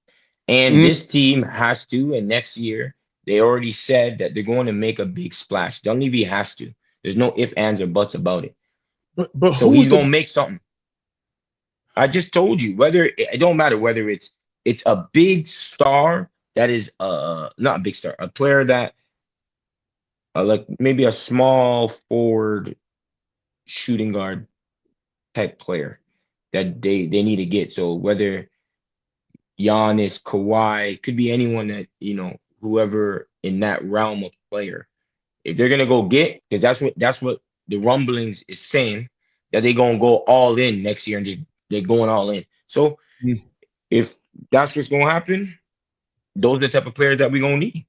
Speaker 3: And this team has to, and next year, they already said that they're going to make a big splash. Dunleavy has to. There's no ifs, ands, or buts about it.
Speaker 2: But
Speaker 3: so he's going to make something. I just told you, it don't matter whether it's a big star that is not a big star, a player that like maybe a small forward shooting guard type player that they need to get. So whether Giannis, Kawhi, could be anyone that, whoever in that realm of player, if they're gonna go get, because that's what the rumblings is saying, that they're gonna go all in next year and they're going all in. So if that's what's gonna happen, those are the type of players that we're gonna need.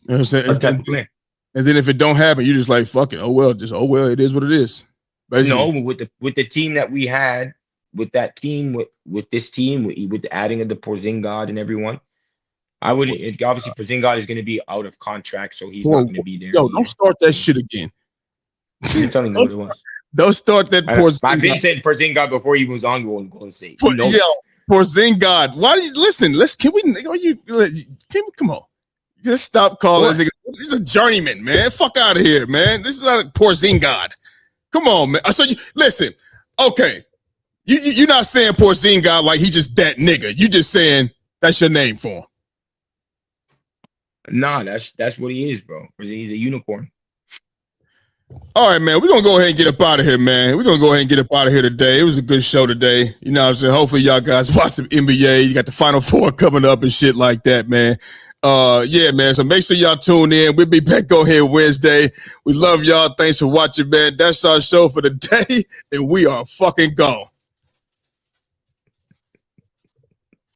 Speaker 2: You know what I'm saying? And then if it don't happen, you're just like, fuck it. Oh well, it is what it is. Basically.
Speaker 3: No, with the team that we had, with that team, with this team, with the adding of the Porzingis and everyone, I wouldn't. Obviously, Porzingis is going to be out of contract, so he's not going to be there.
Speaker 2: Yo, don't start that shit again.
Speaker 3: You're telling me what it was.
Speaker 2: Don't start that Porzingis.
Speaker 3: I've been saying Porzingis before he was on Golden State.
Speaker 2: Porzingis. Why do you listen? Come on. Just stop calling this. He's a journeyman, man. Fuck out of here, man. This is not a Porzingis. Come on, man. So listen. Okay. You're not saying Porzingis like he just that nigga. You just saying that's your name for him.
Speaker 3: Nah, that's what he is, bro. He's a unicorn.
Speaker 2: All right, man. We're going to go ahead and get up out of here, man. We're going to go ahead and get up out of here today. It was a good show today. You know what I'm saying? Hopefully y'all guys watch some NBA. You got the Final Four coming up and shit like that, man. Yeah, man. So make sure y'all tune in. We'll be back on here Wednesday. We love y'all. Thanks for watching, man. That's our show for the day, and we are fucking gone.